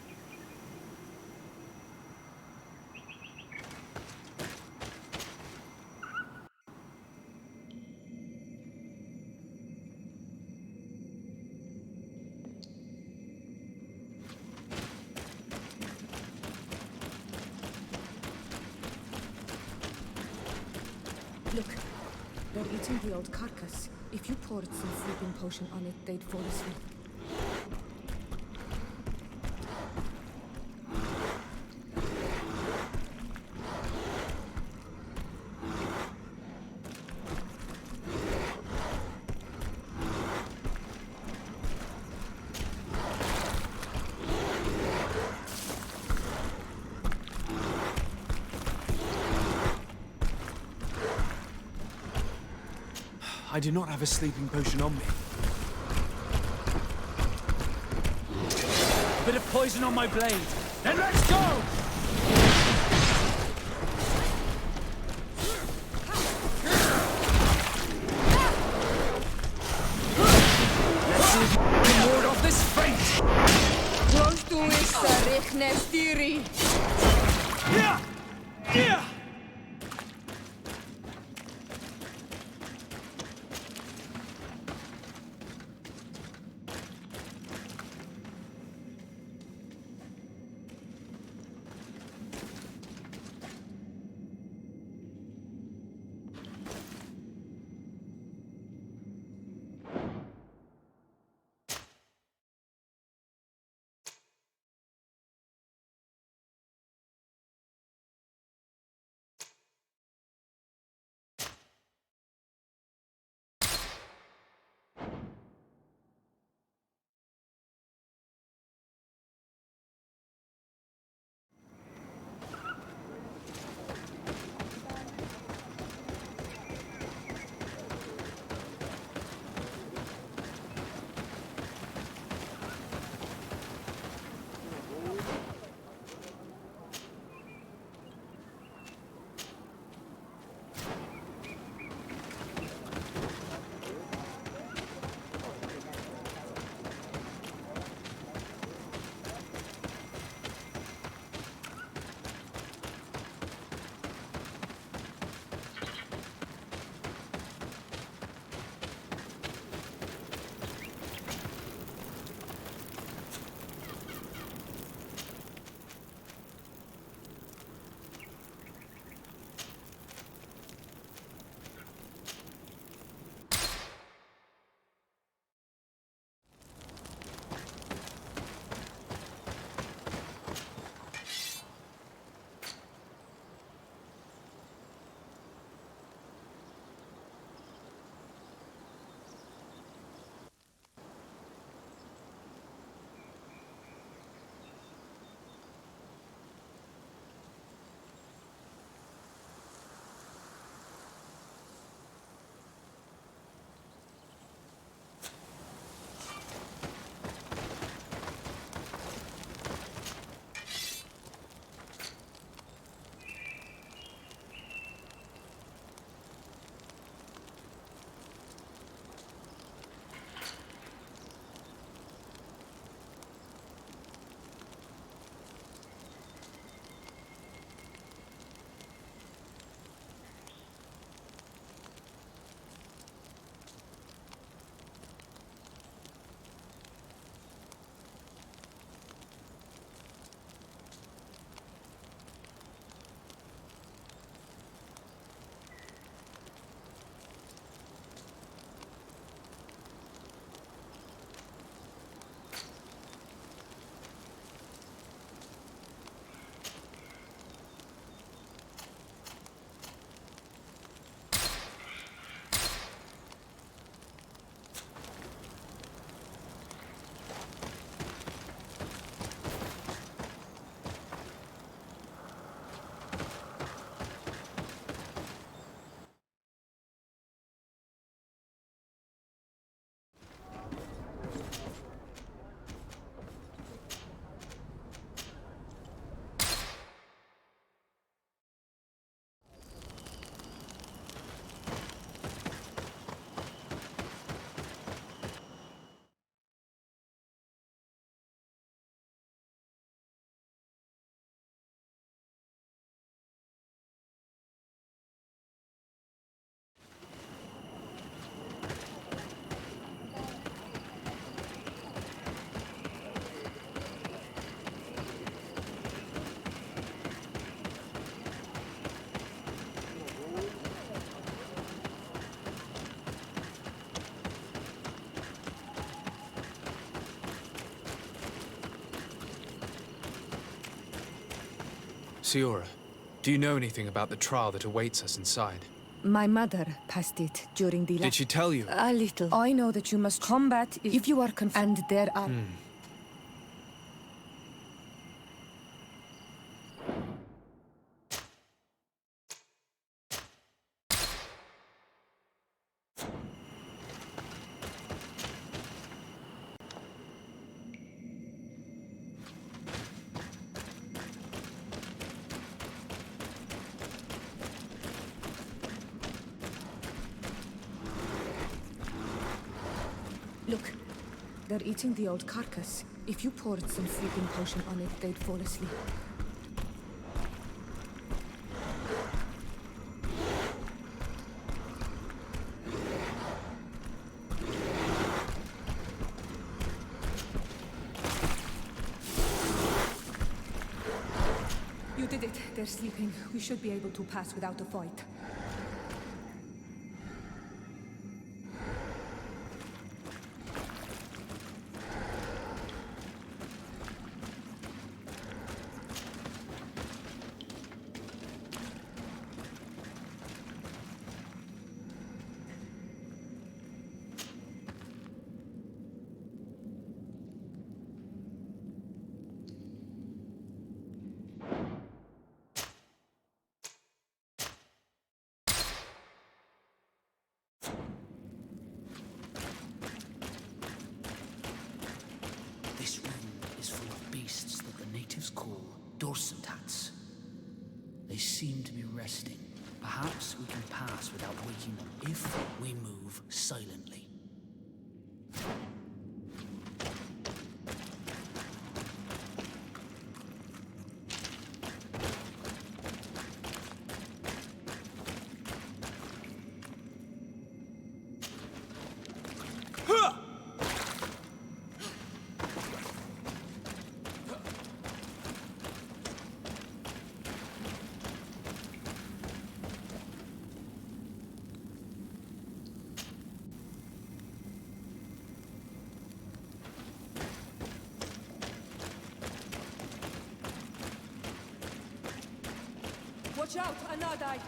Look, they're eating the old carcass. If you poured some sleeping potion on it, they'd fall asleep. I do not have a sleeping potion on me. Bit of poison on my blade. Then let's go! Let's see if we can ward off this fate! Close to it, Yeah! Yeah! Siora, do you know anything about the trial that awaits us inside? My mother passed it during the... Did she tell you? A little. I know that you must combat if you are and there are... Look, they're eating the old carcass. If you poured some sleeping potion on it, they'd fall asleep. You did it. They're sleeping. We should be able to pass without a fight. This room is full of beasts that the natives call dorsentats. They seem to be resting. Perhaps we can pass without waking them if we move silently. Watch out, Anadai!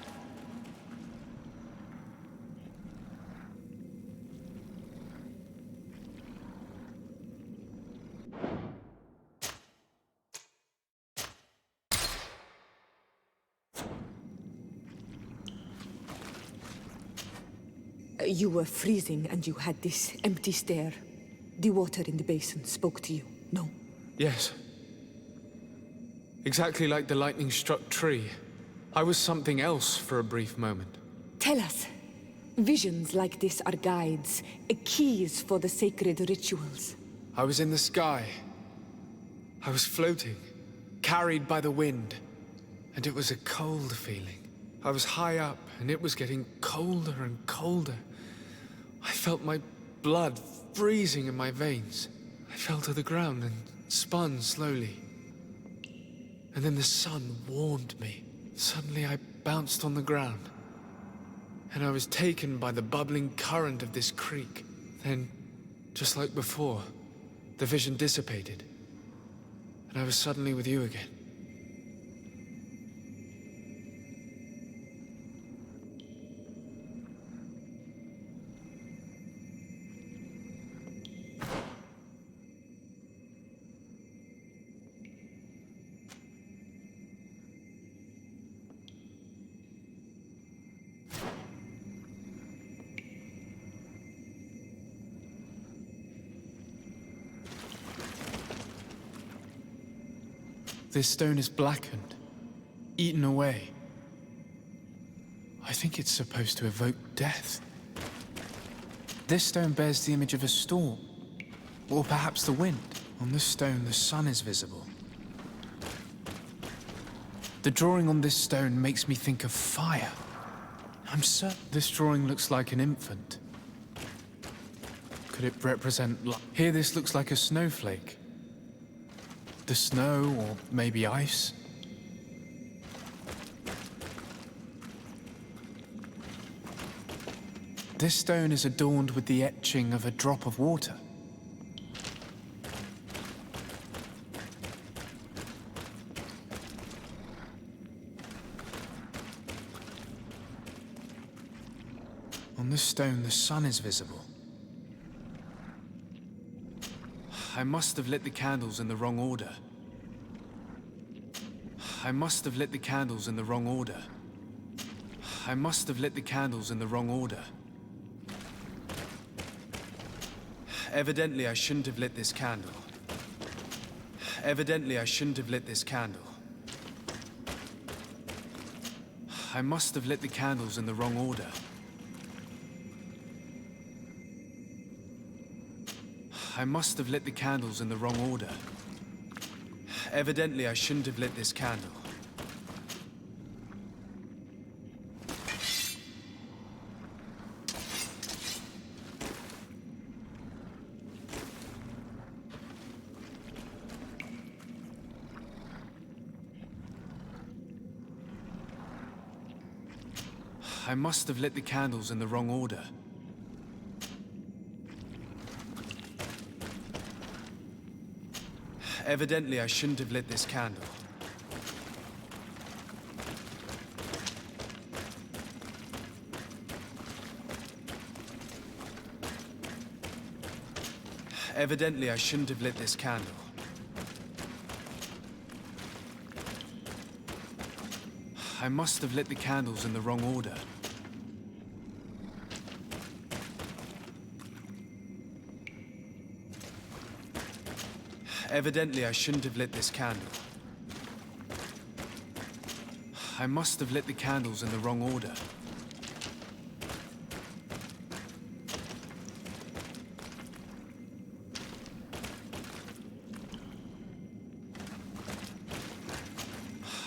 You were freezing and you had this empty stare. The water in the basin spoke to you, no? Yes. Exactly like the lightning-struck tree. I was something else for a brief moment. Tell us. Visions like this are guides, keys for the sacred rituals. I was in the sky. I was floating, carried by the wind. And it was a cold feeling. I was high up, and it was getting colder and colder. I felt my blood freezing in my veins. I fell to the ground and spun slowly. And then the sun warmed me. Suddenly I bounced on the ground. And I was taken by the bubbling current of this creek. Then, just like before, the vision dissipated. And I was suddenly with you again. This stone is blackened, eaten away. I think it's supposed to evoke death. This stone bears the image of a storm, or perhaps the wind. On this stone, the sun is visible. The drawing on this stone makes me think of fire. I'm certain this drawing looks like an infant. Could it represent life? Here, this looks like a snowflake. The snow, or maybe ice. This stone is adorned with the etching of a drop of water. On this stone, the sun is visible. I must have lit the candles in the wrong order. I must have lit the candles in the wrong order. I must have lit the candles in the wrong order. Evidently, I shouldn't have lit this candle. Evidently, I shouldn't have lit this candle. I must have lit the candles in the wrong order. I must have lit the candles in the wrong order. Evidently, I shouldn't have lit this candle. I must have lit the candles in the wrong order. Evidently, I shouldn't have lit this candle. Evidently, I shouldn't have lit this candle. I must have lit the candles in the wrong order. Evidently, I shouldn't have lit this candle. I must have lit the candles in the wrong order.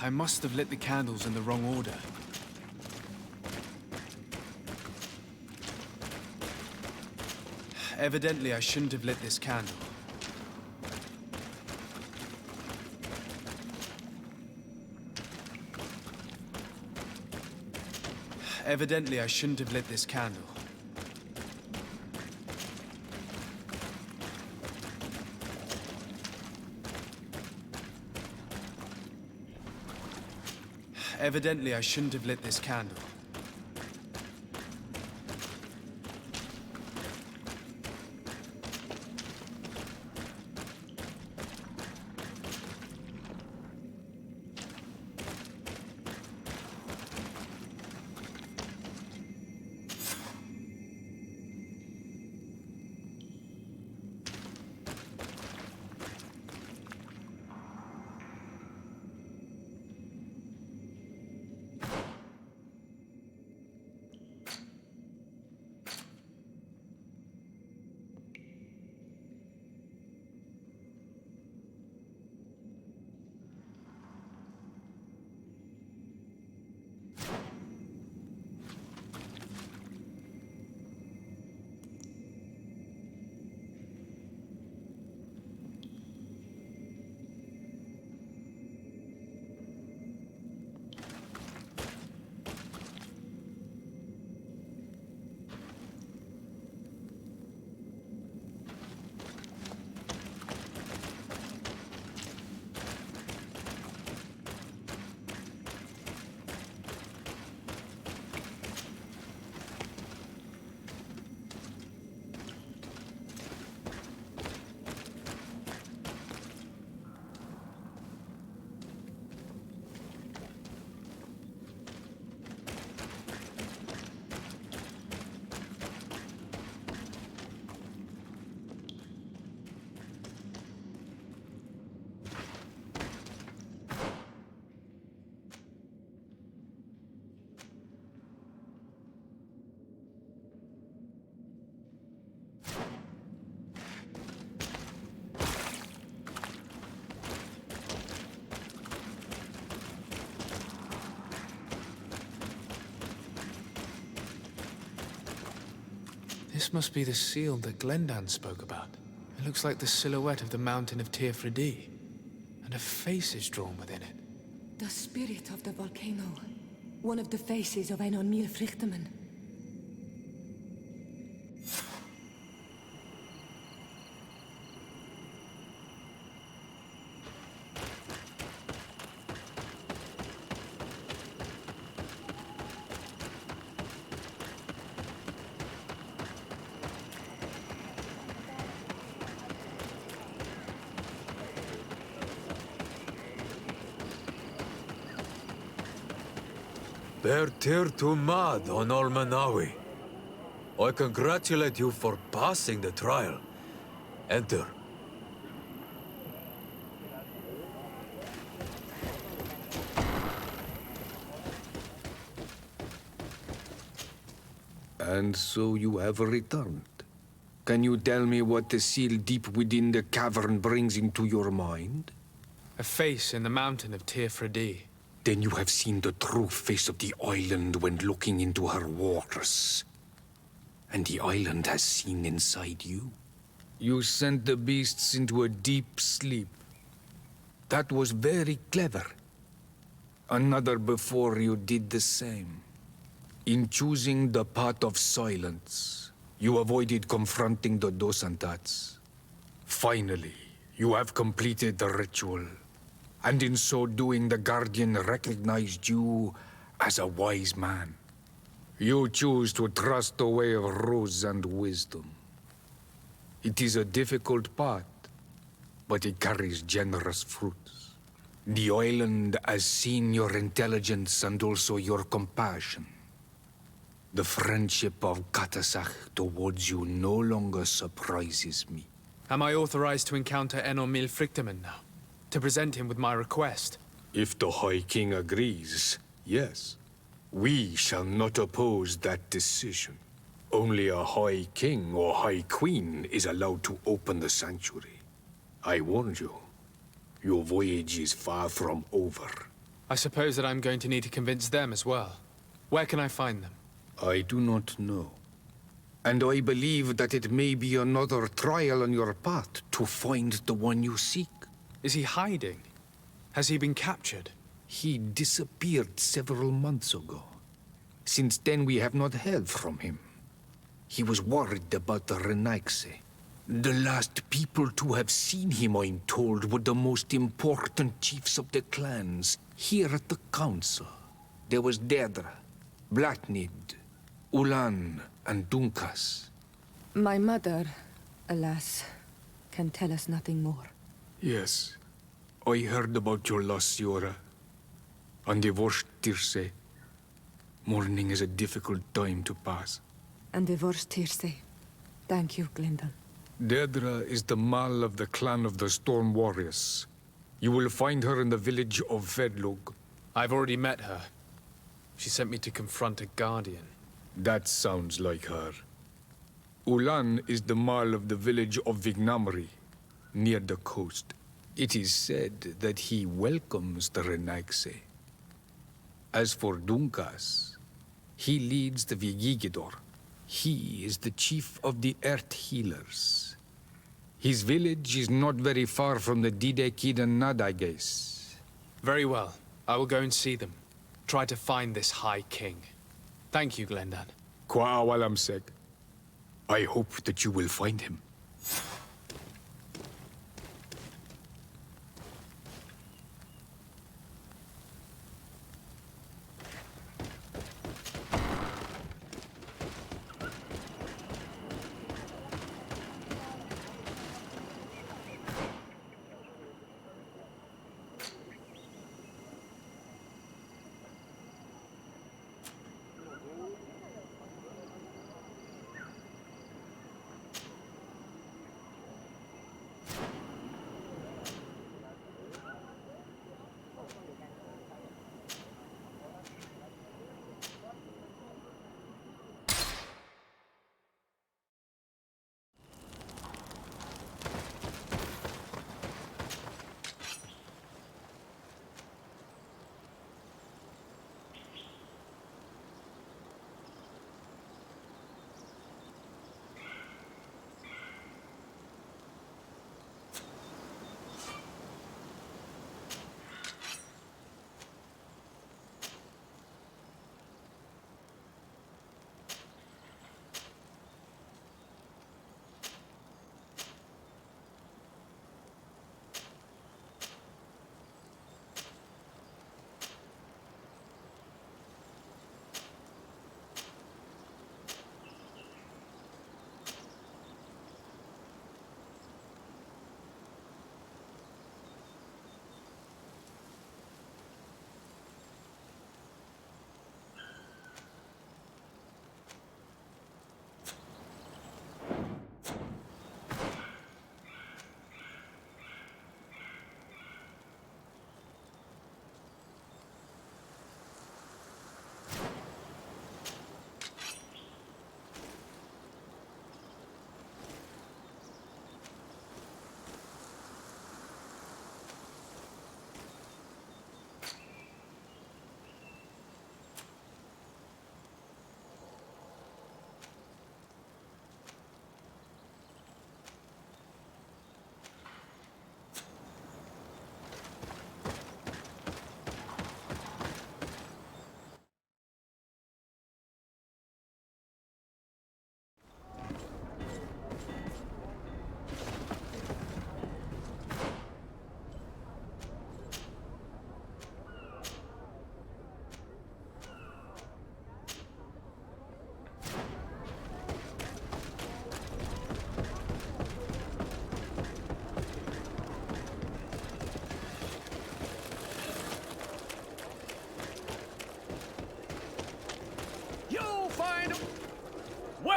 I must have lit the candles in the wrong order. Evidently, I shouldn't have lit this candle. Evidently, I shouldn't have lit this candle. Evidently, I shouldn't have lit this candle. This must be the seal that Glendan spoke about. It looks like the silhouette of the mountain of Teofridi, and a face is drawn within it. The spirit of the volcano. One of the faces of Einon Míl-Frichtemann. Bear tir to mad on Olmanawi. I congratulate you for passing the trial. Enter. And so you have returned. Can you tell me what the seal deep within the cavern brings into your mind? A face in the mountain of Tir-Fredi. Then you have seen the true face of the island when looking into her waters. And the island has seen inside you. You sent the beasts into a deep sleep. That was very clever. Another before you did the same. In choosing the path of silence, you avoided confronting the Dosantats. Finally, you have completed the ritual. And in so doing, the Guardian recognized you as a wise man. You choose to trust the way of rules and wisdom. It is a difficult path, but it carries generous fruits. The island has seen your intelligence and also your compassion. The friendship of Katasach towards you no longer surprises me. Am I authorized to encounter Enon Frichtemann now? To present him with my request? If the High King agrees, yes. We shall not oppose that decision. Only a High King or High Queen is allowed to open the sanctuary. I warned you. Your voyage is far from over. I suppose that I'm going to need to convince them as well. Where can I find them? I do not know. And I believe that it may be another trial on your path to find the one you seek. Is he hiding? Has he been captured? He disappeared several months ago. Since then, we have not heard from him. He was worried about the Renaigse. The last people to have seen him, I'm told, were the most important chiefs of the clans here at the council. There was Deirdre, Blatnid, Ulan, and Dunkas. My mother, alas, can tell us nothing more. Yes, I heard about your loss, Siora. And divorced Tirce. Mourning is a difficult time to pass. And divorced Tirce. Thank you, Glendon. Deirdre is the Mal of the clan of the Storm Warriors. You will find her in the village of Vedlug. I've already met her. She sent me to confront a guardian. That sounds like her. Ulan is the Mal of the village of Vignamri, near the coast. It is said that he welcomes the Renaigse. As for Dunkas, he leads the Vigigidor. He is the chief of the Earth Healers. His village is not very far from the Didekid and Nadages. Very well. I will go and see them. Try to find this High King. Thank you, Glendan. Kwa awalam seg. I hope that you will find him.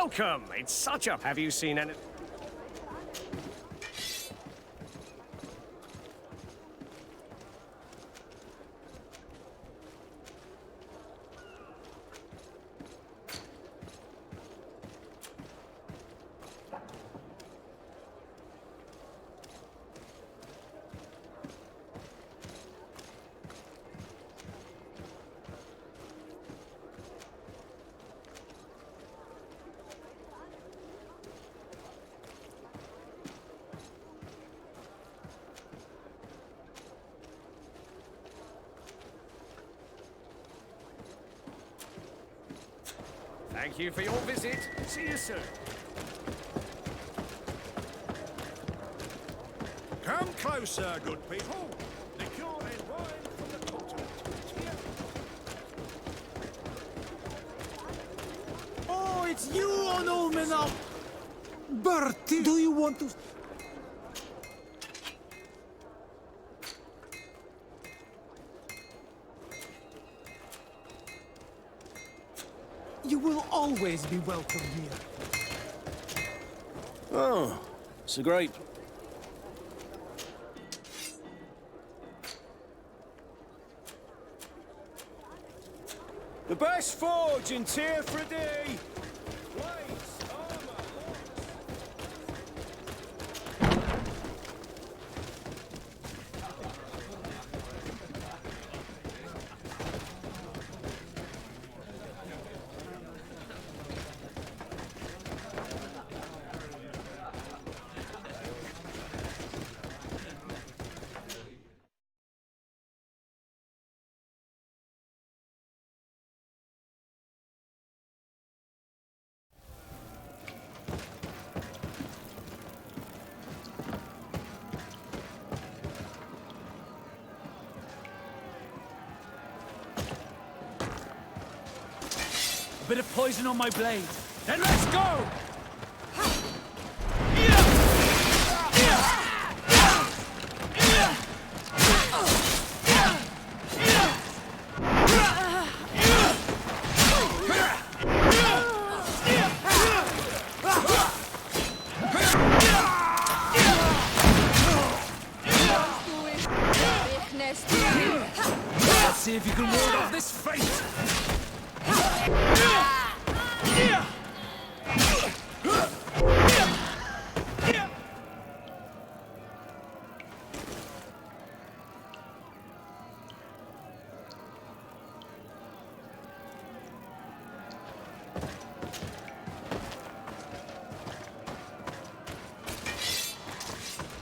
Welcome! It's such a... Have you seen any... Thank you for your visit. See you soon. Come closer, good people. The cure is wine from the continent. Oh, it's you on Ulmenau! Bertie, do you want to... You will always be welcome here. Oh, it's a great... The best forge in Tyr for a day! Blades, armor, A bit of poison on my blade. Then let's go! Let's see if you can ward off this fate!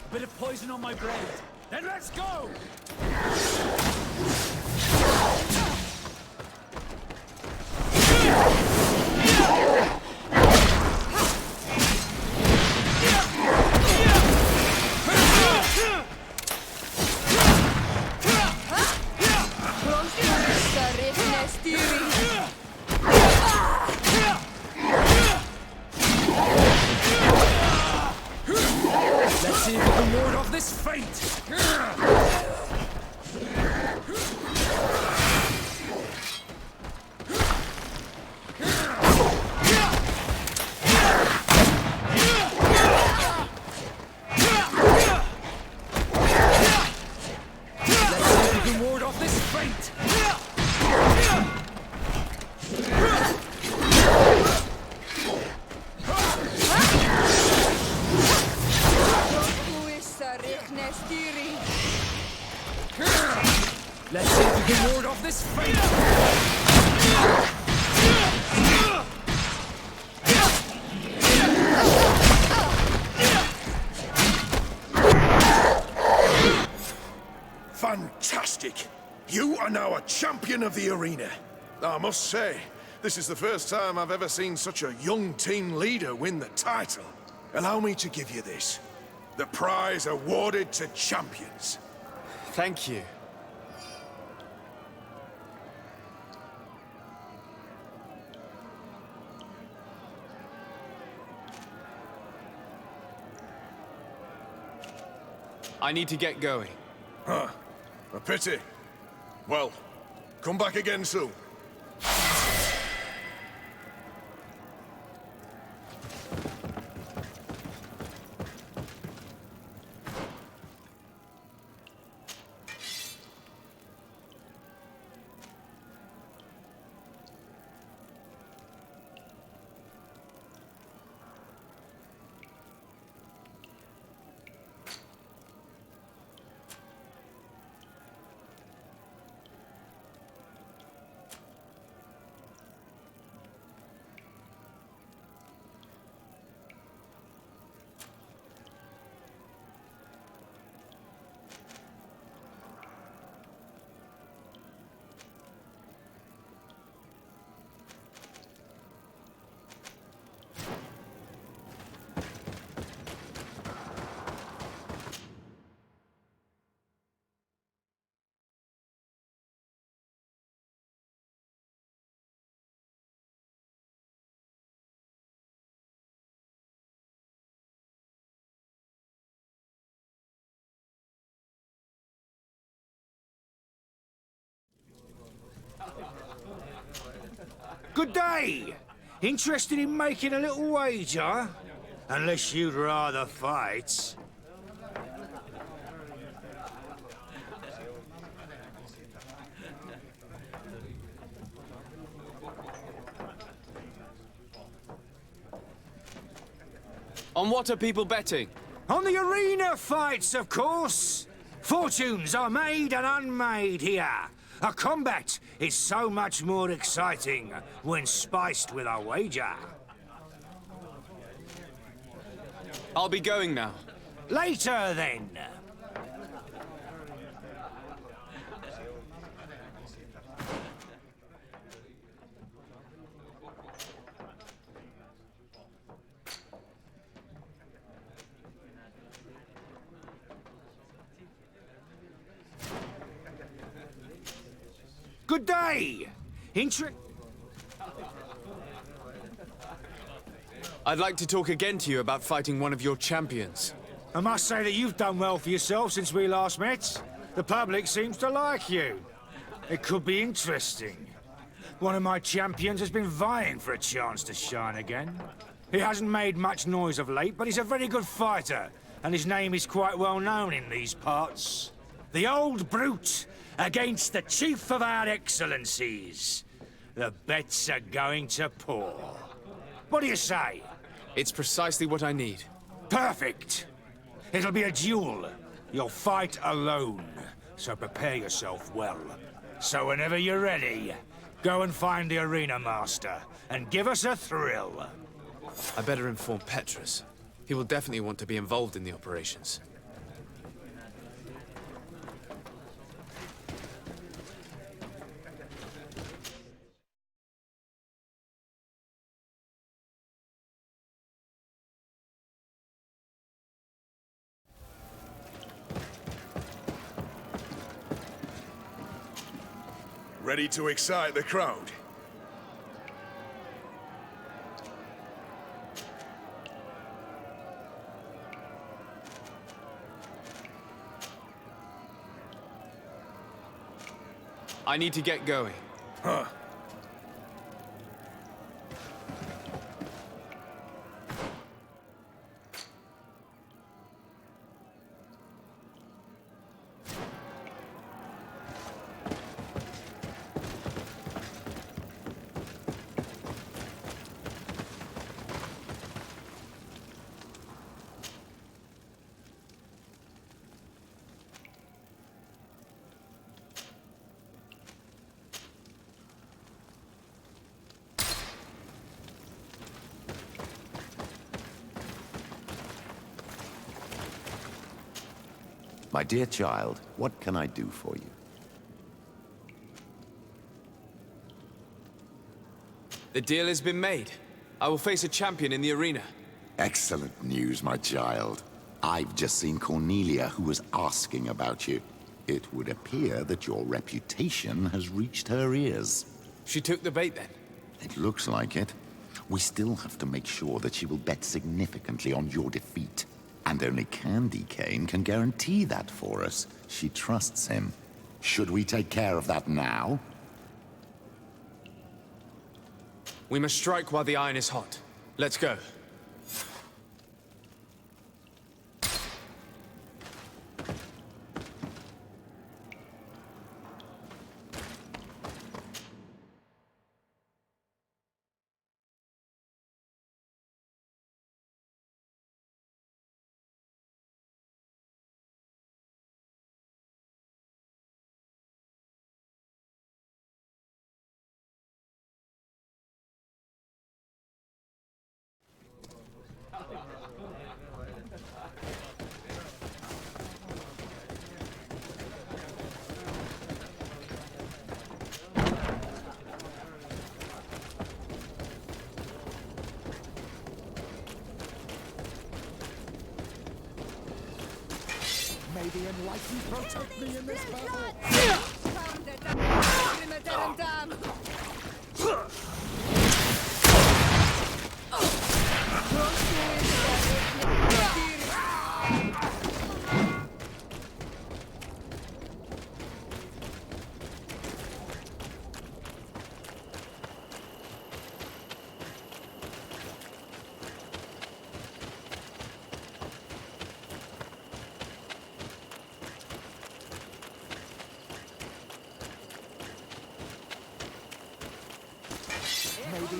A bit of poison on my blade. Then let's go! Let's see if we can ward off this fate! Let's see if we can ward off this fate! Fantastic! You are now a champion of the arena. I must say, this is the first time I've ever seen such a young team leader win the title. Allow me to give you this. The prize awarded to champions. Thank you. I need to get going. Huh. A pity. Well, come back again soon. Good day! Interested in making a little wager? Unless you'd rather fight. On what are people betting? On the arena fights, of course! Fortunes are made and unmade here. A combat is so much more exciting when spiced with a wager. I'll be going now. Later, then. Good day! I'd like to talk again to you about fighting one of your champions. I must say that you've done well for yourself since we last met. The public seems to like you. It could be interesting. One of my champions has been vying for a chance to shine again. He hasn't made much noise of late, but he's a very good fighter, and his name is quite well known in these parts. The Old Brute against the Chief of our Excellencies. The bets are going to pour. What do you say? It's precisely what I need. Perfect! It'll be a duel. You'll fight alone, so prepare yourself well. So whenever you're ready, go and find the arena master, and give us a thrill. I better inform Petrus. He will definitely want to be involved in the operations. Ready to excite the crowd? I need to get going. Huh. My dear child, what can I do for you? The deal has been made. I will face a champion in the arena. Excellent news, my child. I've just seen Cornelia, who was asking about you. It would appear that your reputation has reached her ears. She took the bait, then? It looks like it. We still have to make sure that she will bet significantly on your defeat. And only Candy Cane can guarantee that for us. She trusts him. Should we take care of that now? We must strike while the iron is hot. Let's go. May the Enlightened protect me in this battle.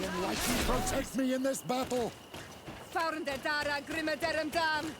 the enlightened protect me in this battle! Found the Dara Grimadaram Dam!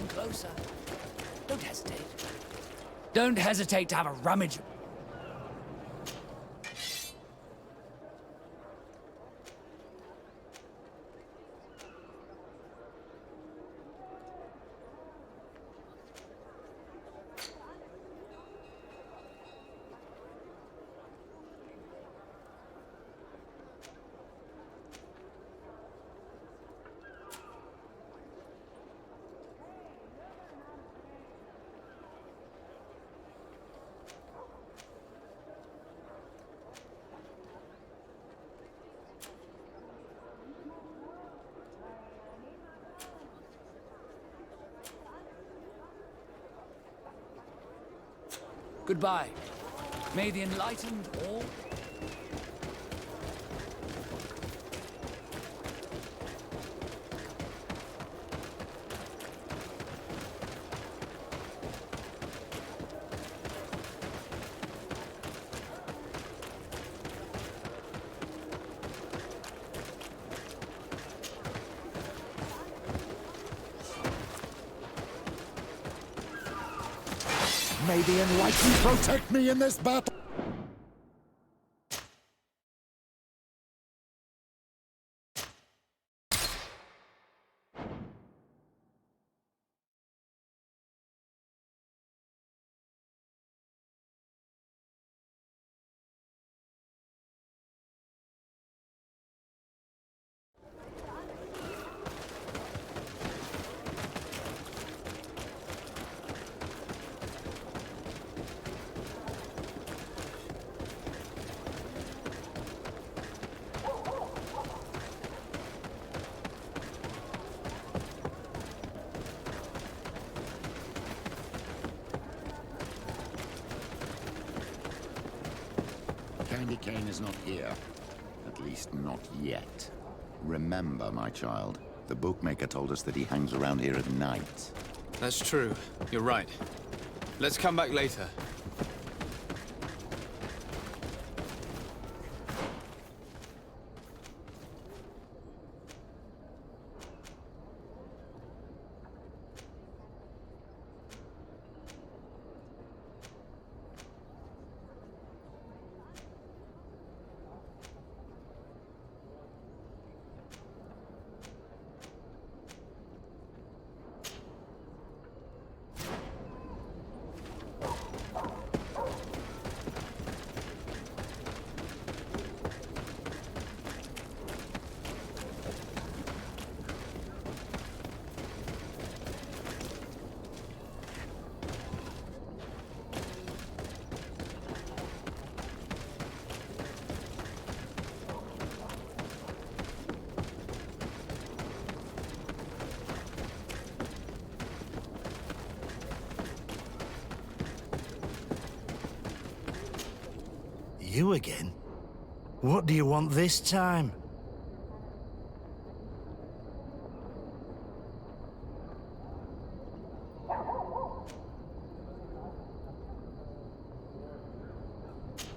Closer. Don't hesitate. Don't hesitate to have a rummage. Goodbye. May the enlightened all... May the enlightened protect me in this battle! Candy Cane is not here. At least not yet. Remember, my child, the bookmaker told us that he hangs around here at night. That's true. You're right. Let's come back later. You again? What do you want this time?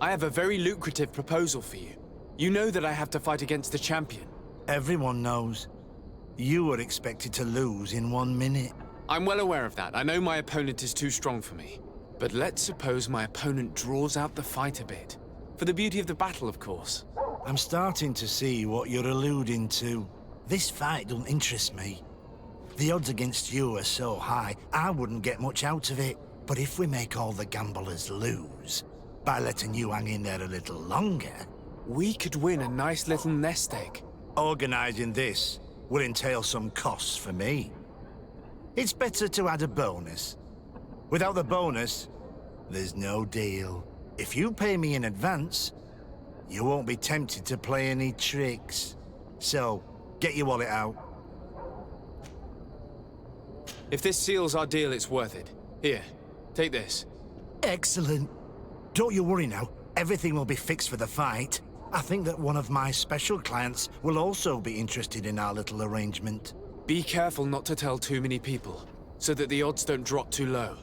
I have a very lucrative proposal for you. You know that I have to fight against the champion. Everyone knows. You were expected to lose in 1 minute. I'm well aware of that. I know my opponent is too strong for me. But let's suppose my opponent draws out the fight a bit. For the beauty of the battle, of course. I'm starting to see what you're alluding to. This fight don't interest me. The odds against you are so high, I wouldn't get much out of it. But if we make all the gamblers lose, by letting you hang in there a little longer... We could win a nice little nest egg. Organising this will entail some costs for me. It's better to add a bonus. Without the bonus, there's no deal. If you pay me in advance, you won't be tempted to play any tricks. So, get your wallet out. If this seals our deal, it's worth it. Here, take this. Excellent. Don't you worry now. Everything will be fixed for the fight. I think that one of my special clients will also be interested in our little arrangement. Be careful not to tell too many people, so that the odds don't drop too low.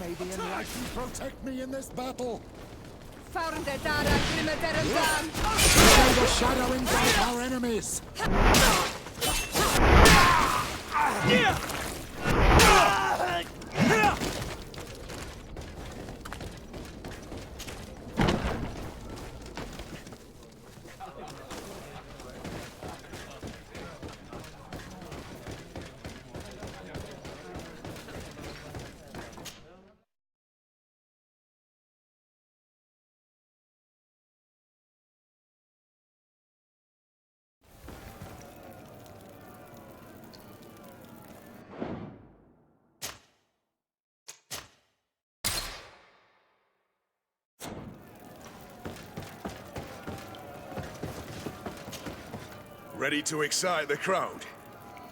May the enlightened protect me in this battle. May the shadow engulf our enemies. Ready to excite the crowd?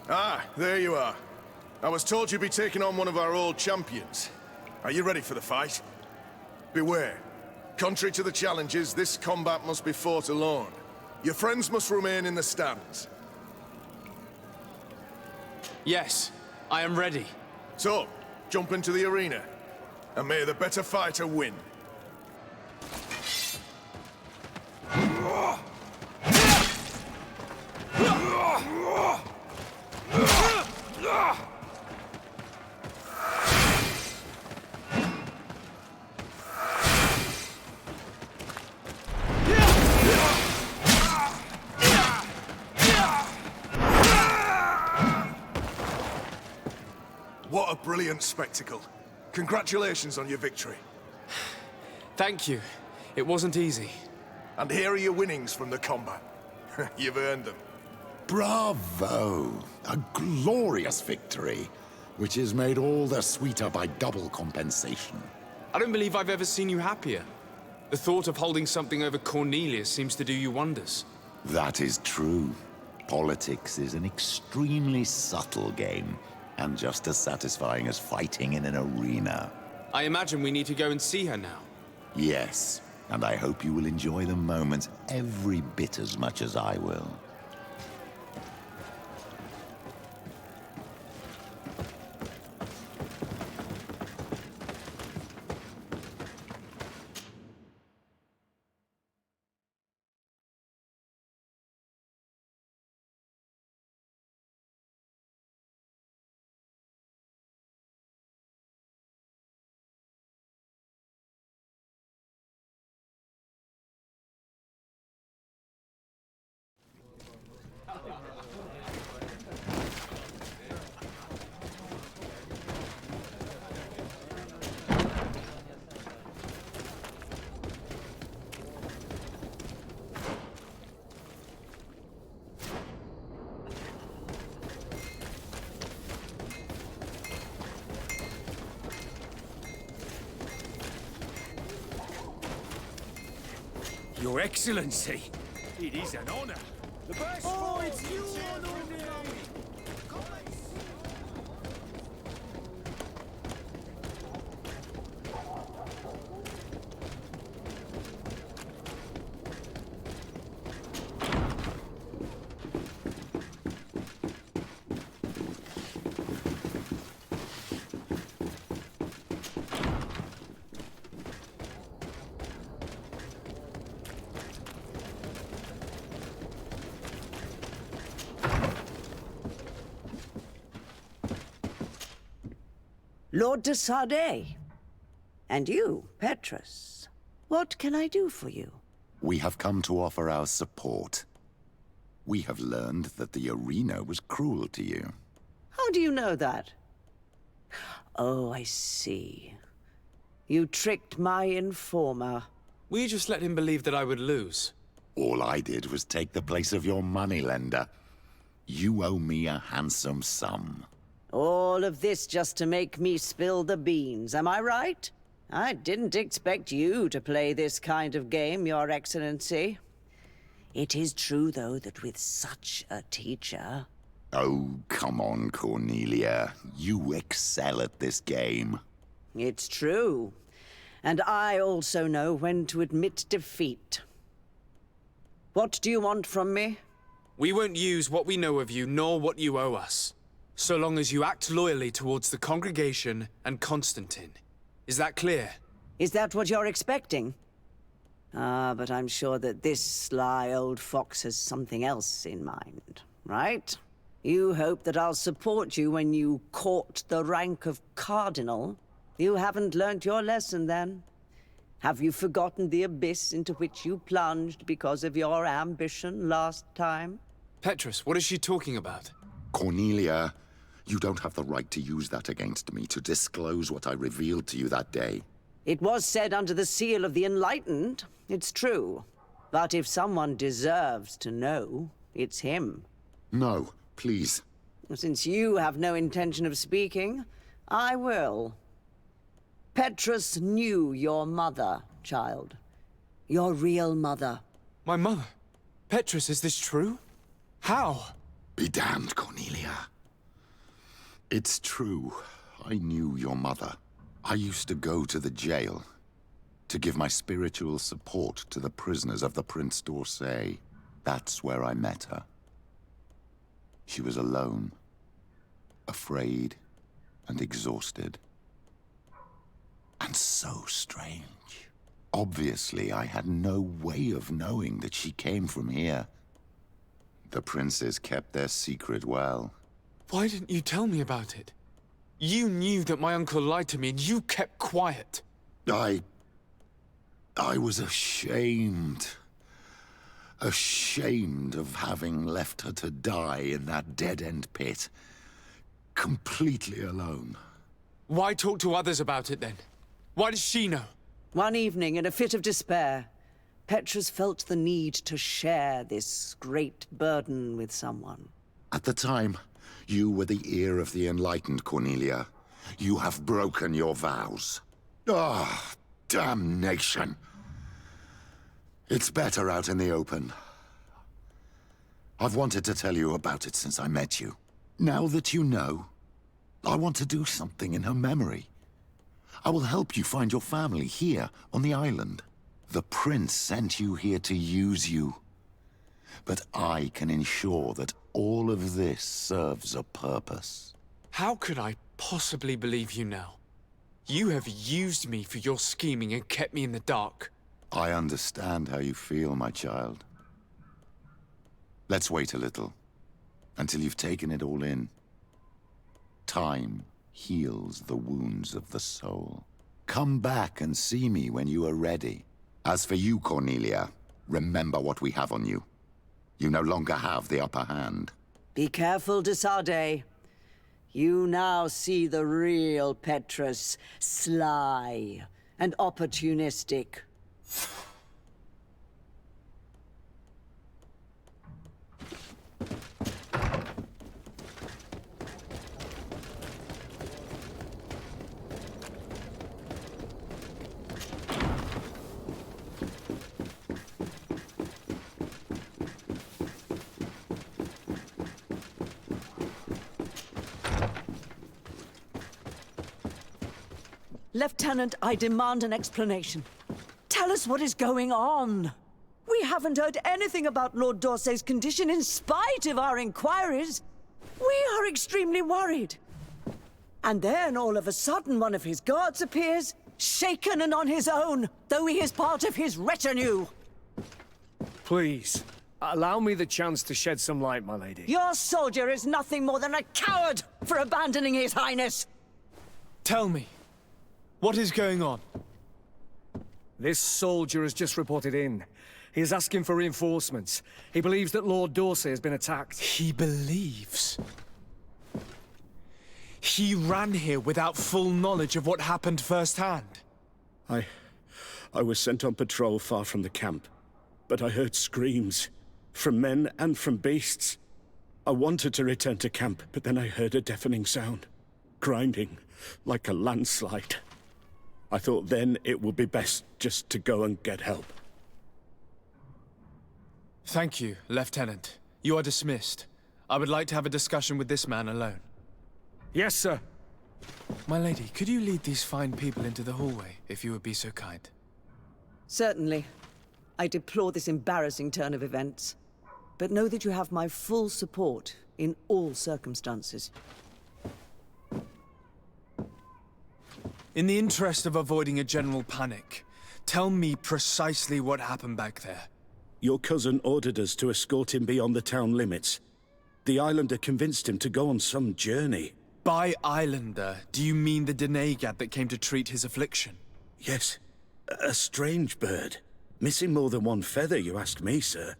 Ah, there you are. I was told you'd be taking on one of our old champions. Are you ready for the fight? Beware. Contrary to the challenges, this combat must be fought alone. Your friends must remain in the stands. Yes, I am ready. So, jump into the arena, and may the better fighter win. What a brilliant spectacle. Congratulations on your victory. Thank you. It wasn't easy. And here are your winnings from the combat. You've earned them. Bravo! A glorious victory, which is made all the sweeter by double compensation. I don't believe I've ever seen you happier. The thought of holding something over Cornelius seems to do you wonders. That is true. Politics is an extremely subtle game, and just as satisfying as fighting in an arena. I imagine we need to go and see her now. Yes, and I hope you will enjoy the moment every bit as much as I will. Your Excellency, it is an honor. The best fights you Lord de Sardet. And you, Petrus. What can I do for you? We have come to offer our support. We have learned that the arena was cruel to you. How do you know that? Oh, I see. You tricked my informer. Will you just let him believe that I would lose? All I did was take the place of your moneylender. You owe me a handsome sum. All of this just to make me spill the beans, am I right? I didn't expect you to play this kind of game, Your Excellency. It is true, though, that with such a teacher... Oh, come on, Cornelia. You excel at this game. It's true. And I also know when to admit defeat. What do you want from me? We won't use what we know of you, nor what you owe us. So long as you act loyally towards the congregation and Constantine. Is that clear? Is that what you're expecting? Ah, but I'm sure that this sly old fox has something else in mind, right? You hope that I'll support you when you court the rank of cardinal. You haven't learnt your lesson, then. Have you forgotten the abyss into which you plunged because of your ambition last time? Petrus, what is she talking about? Cornelia, you don't have the right to use that against me, to disclose what I revealed to you that day. It was said under the seal of the Enlightened, it's true. But if someone deserves to know, it's him. No, please. Since you have no intention of speaking, I will. Petrus knew your mother, child. Your real mother. My mother? Petrus, is this true? How? Be damned, Cornelia. It's true. I knew your mother. I used to go to the jail to give my spiritual support to the prisoners of the Prince d'Orsay. That's where I met her. She was alone, afraid, and exhausted. And so strange. Obviously, I had no way of knowing that she came from here. The princes kept their secret well. Why didn't you tell me about it? You knew that my uncle lied to me, and you kept quiet. I was ashamed. Ashamed of having left her to die in that dead-end pit. Completely alone. Why talk to others about it, then? Why does she know? One evening, in a fit of despair, Petrus felt the need to share this great burden with someone. At the time, you were the ear of the enlightened, Cornelia. You have broken your vows. Ah, damnation. It's better out in the open. I've wanted to tell you about it since I met you. Now that you know, I want to do something in her memory. I will help you find your family here on the island. The prince sent you here to use you. But I can ensure that all of this serves a purpose. How could I possibly believe you now? You have used me for your scheming and kept me in the dark. I understand how you feel, my child. Let's wait a little, until you've taken it all in. Time heals the wounds of the soul. Come back and see me when you are ready. As for you, Cornelia, remember what we have on you. You no longer have the upper hand. Be careful, de Sade. You now see the real Petrus, sly and opportunistic. Lieutenant, I demand an explanation. Tell us what is going on. We haven't heard anything about Lord d'Orsay's condition in spite of our inquiries. We are extremely worried. And then, all of a sudden, one of his guards appears, shaken and on his own, though he is part of his retinue. Please, allow me the chance to shed some light, my lady. Your soldier is nothing more than a coward for abandoning his highness. Tell me, what is going on? This soldier has just reported in. He is asking for reinforcements. He believes that Lord d'Orsay has been attacked. He believes? He ran here without full knowledge of what happened firsthand. I was sent on patrol far from the camp, but I heard screams, from men and from beasts. I wanted to return to camp, but then I heard a deafening sound, grinding, like a landslide. I thought then it would be best just to go and get help. Thank you, Lieutenant. You are dismissed. I would like to have a discussion with this man alone. Yes, sir. My lady, could you lead these fine people into the hallway, if you would be so kind? Certainly. I deplore this embarrassing turn of events. But know that you have my full support in all circumstances. In the interest of avoiding a general panic, tell me precisely what happened back there. Your cousin ordered us to escort him beyond the town limits. The Islander convinced him to go on some journey. By Islander, do you mean the Denegad that came to treat his affliction? Yes, a strange bird. Missing more than one feather, you ask me, sir.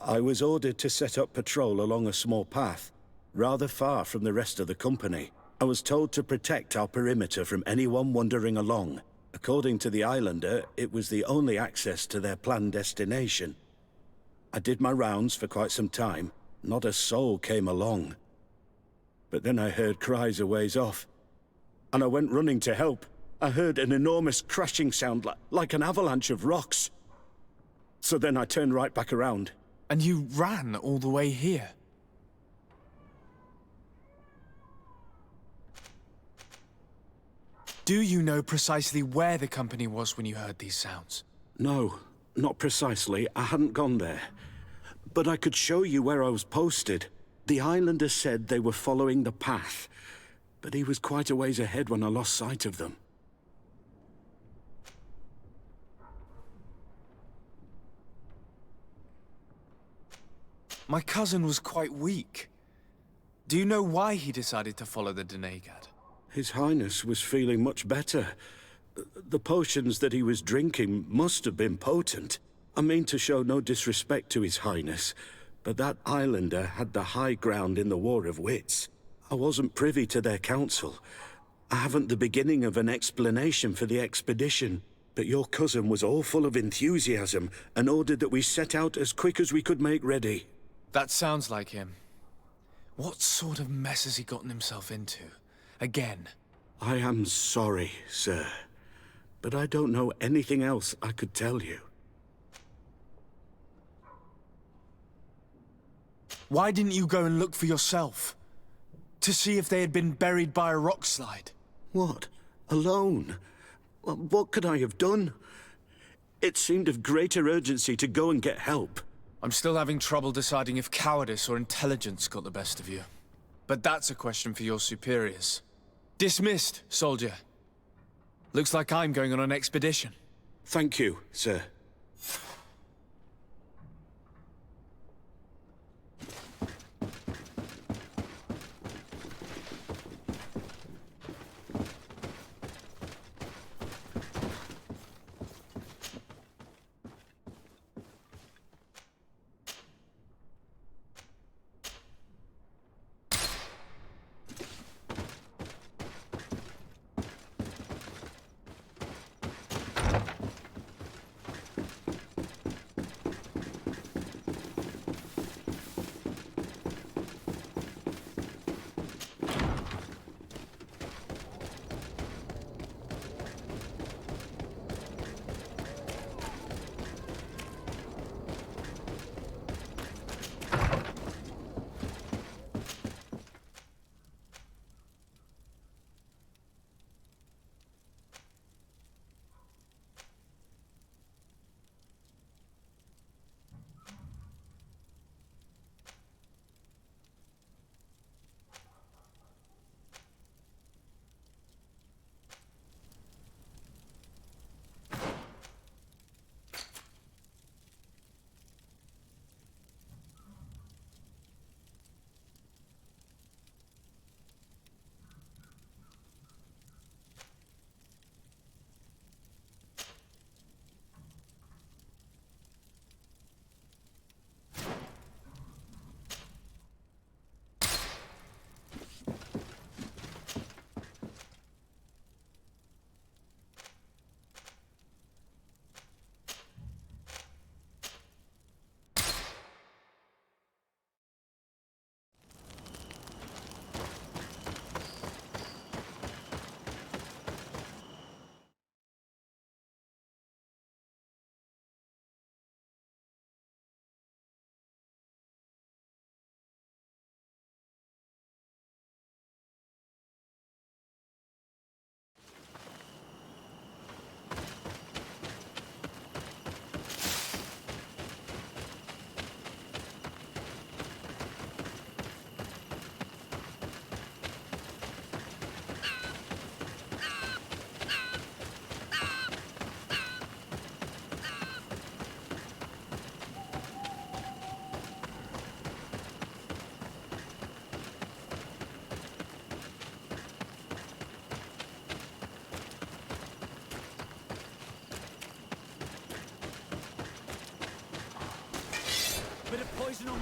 I was ordered to set up patrol along a small path, rather far from the rest of the company. I was told to protect our perimeter from anyone wandering along. According to the Islander, it was the only access to their planned destination. I did my rounds for quite some time. Not a soul came along. But then I heard cries a ways off, and I went running to help. I heard an enormous crashing sound like an avalanche of rocks. So then I turned right back around. And you ran all the way here? Do you know precisely where the company was when you heard these sounds? No, not precisely. I hadn't gone there. But I could show you where I was posted. The Islander said they were following the path, but he was quite a ways ahead when I lost sight of them. My cousin was quite weak. Do you know why he decided to follow the Denegad? His Highness was feeling much better. The potions that he was drinking must have been potent. I mean to show no disrespect to His Highness, but that Islander had the high ground in the War of Wits. I wasn't privy to their counsel. I haven't the beginning of an explanation for the expedition, but your cousin was all full of enthusiasm and ordered that we set out as quick as we could make ready. That sounds like him. What sort of mess has he gotten himself into? Again? I am sorry, sir, but I don't know anything else I could tell you. Why didn't you go and look for yourself? To see if they had been buried by a rock slide? What? Alone? What could I have done? It seemed of greater urgency to go and get help. I'm still having trouble deciding if cowardice or intelligence got the best of you. But that's a question for your superiors. Dismissed, soldier. Looks like I'm going on an expedition. Thank you, sir.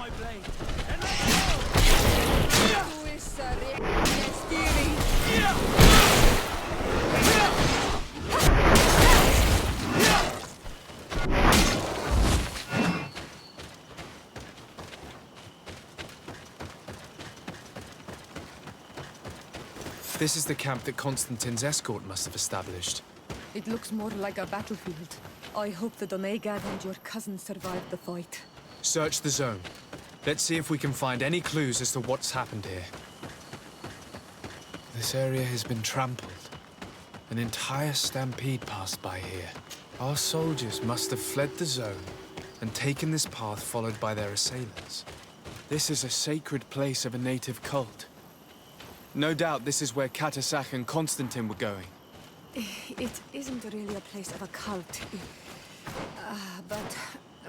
my blade. This is the camp that Constantine's escort must have established. It looks more like a battlefield. I hope the Donegad and your cousin survived the fight. Search the zone. Let's see if we can find any clues as to what's happened here. This area has been trampled. An entire stampede passed by here. Our soldiers must have fled the zone and taken this path followed by their assailants. This is a sacred place of a native cult. No doubt this is where Katasach and Constantine were going. It isn't really a place of a cult, but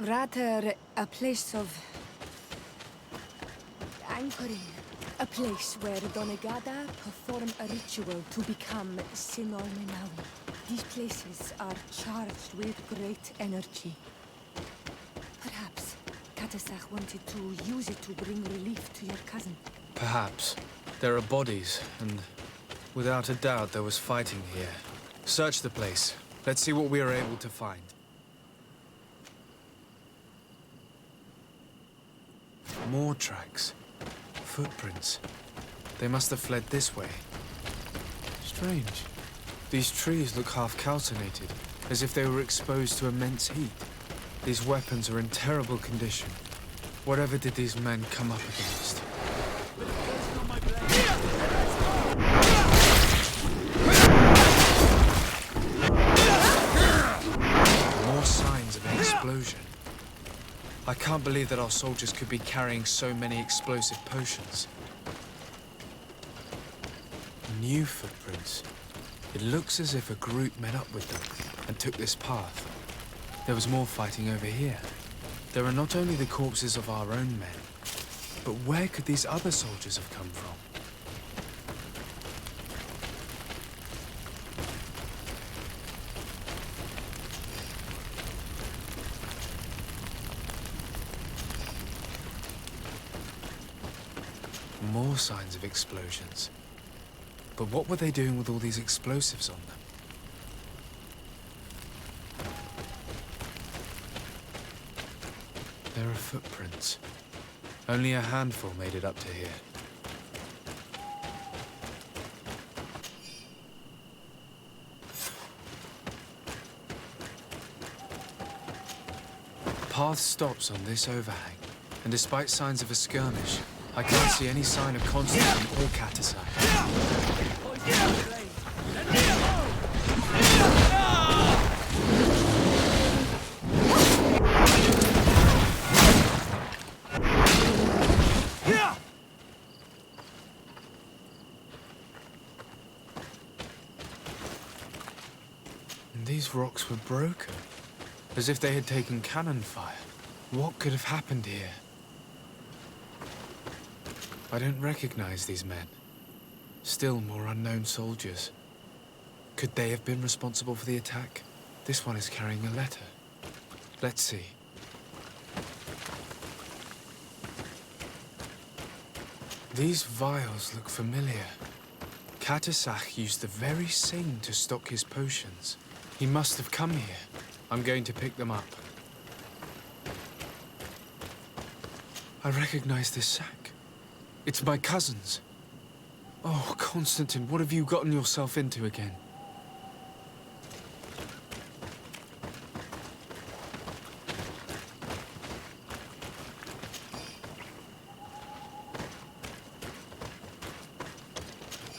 rather a place of anchoring. A place where Donegada perform a ritual to become Sinol Menawi. These places are charged with great energy. Perhaps Katasach wanted to use it to bring relief to your cousin. Perhaps. There are bodies, and without a doubt there was fighting here. Search the place. Let's see what we are able to find. More tracks. Footprints. They must have fled this way. Strange. These trees look half calcinated, as if they were exposed to immense heat. These weapons are in terrible condition. Whatever did these men come up against? More signs of an explosion. I can't believe that our soldiers could be carrying so many explosive potions. New footprints. It looks as if a group met up with them and took this path. There was more fighting over here. There are not only the corpses of our own men, but where could these other soldiers have come from? More signs of explosions. But what were they doing with all these explosives on them? There are footprints. Only a handful made it up to here. The path stops on this overhang, and despite signs of a skirmish, I can't see any sign of Constantine or Katasach. And these rocks were broken, as if they had taken cannon fire. What could have happened here? I don't recognize these men. Still more unknown soldiers. Could they have been responsible for the attack? This one is carrying a letter. Let's see. These vials look familiar. Katasach used the very same to stock his potions. He must have come here. I'm going to pick them up. I recognize this sack. It's my cousin's. Oh, Constantine, what have you gotten yourself into again?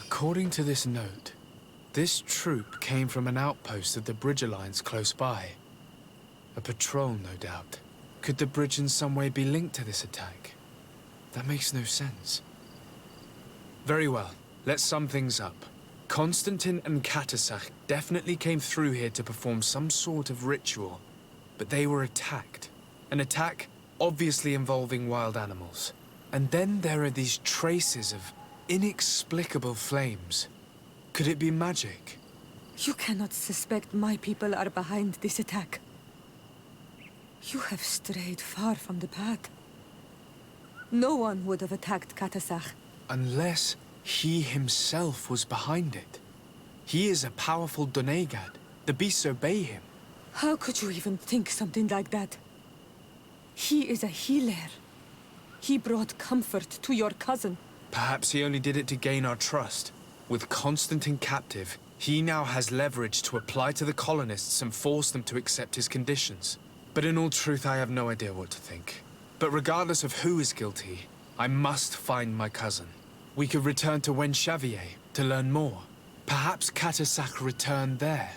According to this note, this troop came from an outpost of the Bridger lines close by. A patrol, no doubt. Could the bridge in some way be linked to this attack? That makes no sense. Very well, let's sum things up. Constantine and Katasach definitely came through here to perform some sort of ritual, but they were attacked. An attack obviously involving wild animals. And then there are these traces of inexplicable flames. Could it be magic? You cannot suspect my people are behind this attack. You have strayed far from the path. No one would have attacked Katasach. Unless he himself was behind it. He is a powerful Donegad. The beasts obey him. How could you even think something like that? He is a healer. He brought comfort to your cousin. Perhaps he only did it to gain our trust. With Constantine captive, he now has leverage to apply to the colonists and force them to accept his conditions. But in all truth, I have no idea what to think. But regardless of who is guilty, I must find my cousin. We could return to Wen Xavier to learn more. Perhaps Katasach returned there.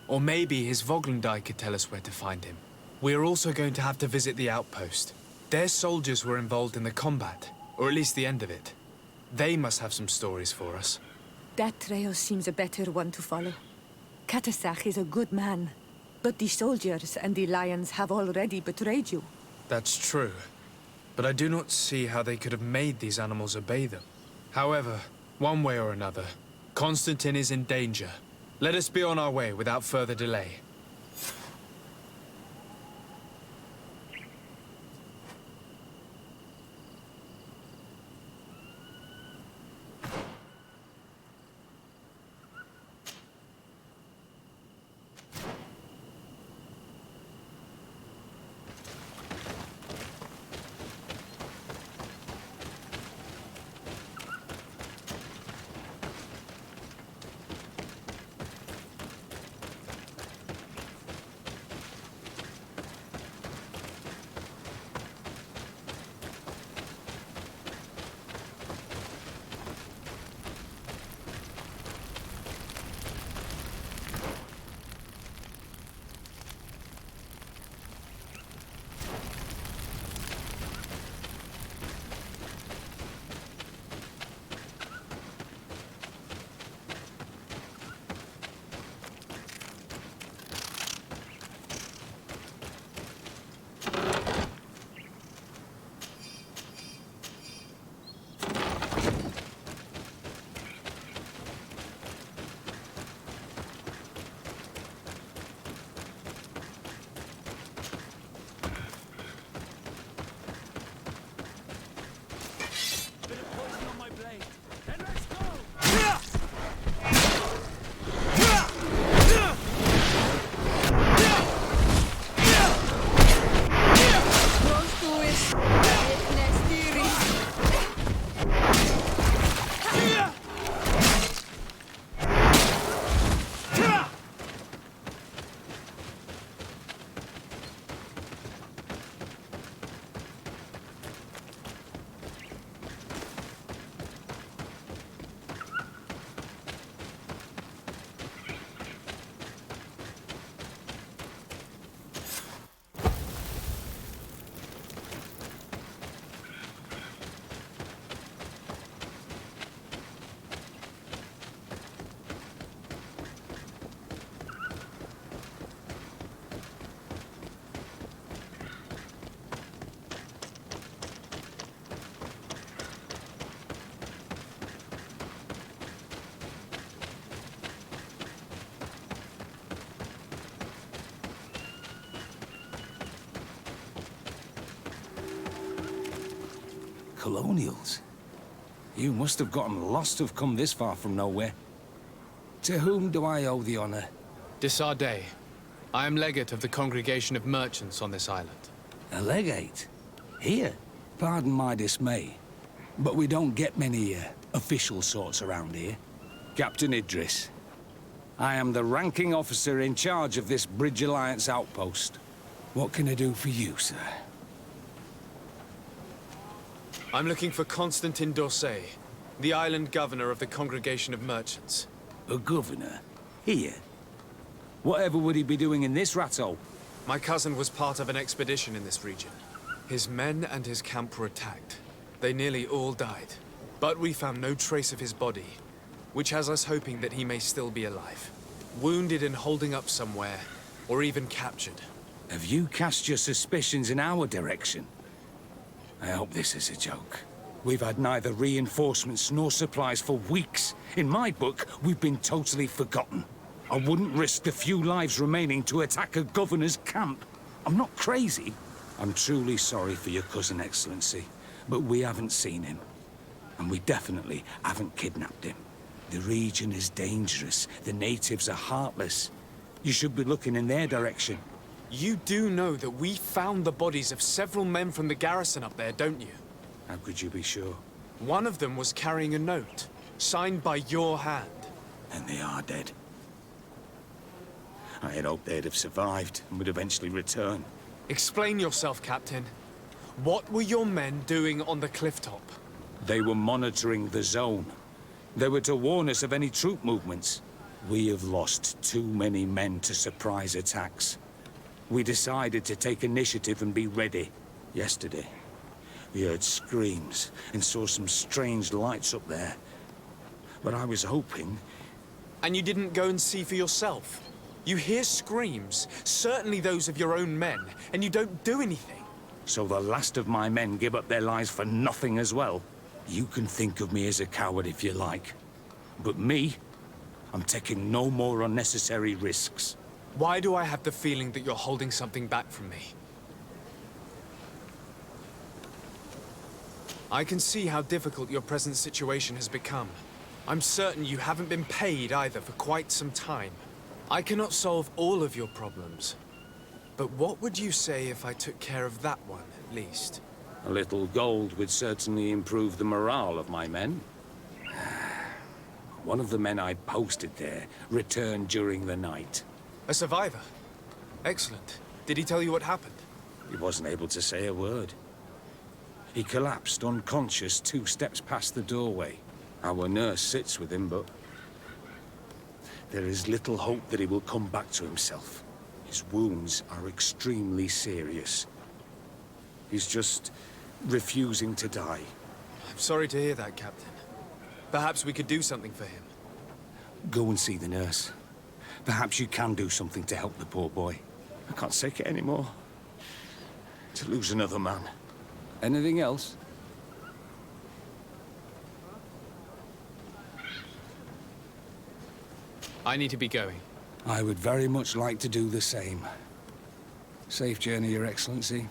Or maybe his Voglendai could tell us where to find him. We are also going to have to visit the outpost. Their soldiers were involved in the combat, or at least the end of it. They must have some stories for us. That trail seems a better one to follow. Katasach is a good man, but the soldiers and the lions have already betrayed you. That's true. But I do not see how they could have made these animals obey them. However, one way or another, Constantine is in danger. Let us be on our way without further delay. Colonials? You must have gotten lost to have come this far from nowhere. To whom do I owe the honor? Desardet. I am legate of the Congregation of Merchants on this island. A legate? Here? Pardon my dismay, but we don't get many official sorts around here. Captain Idris. I am the ranking officer in charge of this Bridge Alliance outpost. What can I do for you, sir? I'm looking for Constantine d'Orsay, the island governor of the Congregation of Merchants. A governor? Here? Whatever would he be doing in this rattle? My cousin was part of an expedition in this region. His men and his camp were attacked. They nearly all died. But we found no trace of his body, which has us hoping that he may still be alive. Wounded and holding up somewhere, or even captured. Have you cast your suspicions in our direction? I hope this is a joke. We've had neither reinforcements nor supplies for weeks. In my book, we've been totally forgotten. I wouldn't risk the few lives remaining to attack a governor's camp. I'm not crazy. I'm truly sorry for your cousin, Excellency. But we haven't seen him. And we definitely haven't kidnapped him. The region is dangerous. The natives are heartless. You should be looking in their direction. You do know that we found the bodies of several men from the garrison up there, don't you? How could you be sure? One of them was carrying a note, signed by your hand. And they are dead. I had hoped they'd have survived and would eventually return. Explain yourself, Captain. What were your men doing on the cliff top? They were monitoring the zone. They were to warn us of any troop movements. We have lost too many men to surprise attacks. We decided to take initiative and be ready. Yesterday, we heard screams and saw some strange lights up there. But I was hoping... And you didn't go and see for yourself? You hear screams, certainly those of your own men, and you don't do anything. So the last of my men give up their lives for nothing as well? You can think of me as a coward if you like. But me, I'm taking no more unnecessary risks. Why do I have the feeling that you're holding something back from me? I can see how difficult your present situation has become. I'm certain you haven't been paid either for quite some time. I cannot solve all of your problems. But what would you say if I took care of that one, at least? A little gold would certainly improve the morale of my men. One of the men I posted there returned during the night. A survivor? Excellent. Did he tell you what happened? He wasn't able to say a word. He collapsed unconscious 2 steps past the doorway. Our nurse sits with him, but there is little hope that he will come back to himself. His wounds are extremely serious. He's just refusing to die. I'm sorry to hear that, Captain. Perhaps we could do something for him. Go and see the nurse. Perhaps you can do something to help the poor boy. I can't take it anymore. To lose another man. Anything else? I need to be going. I would very much like to do the same. Safe journey, Your Excellency.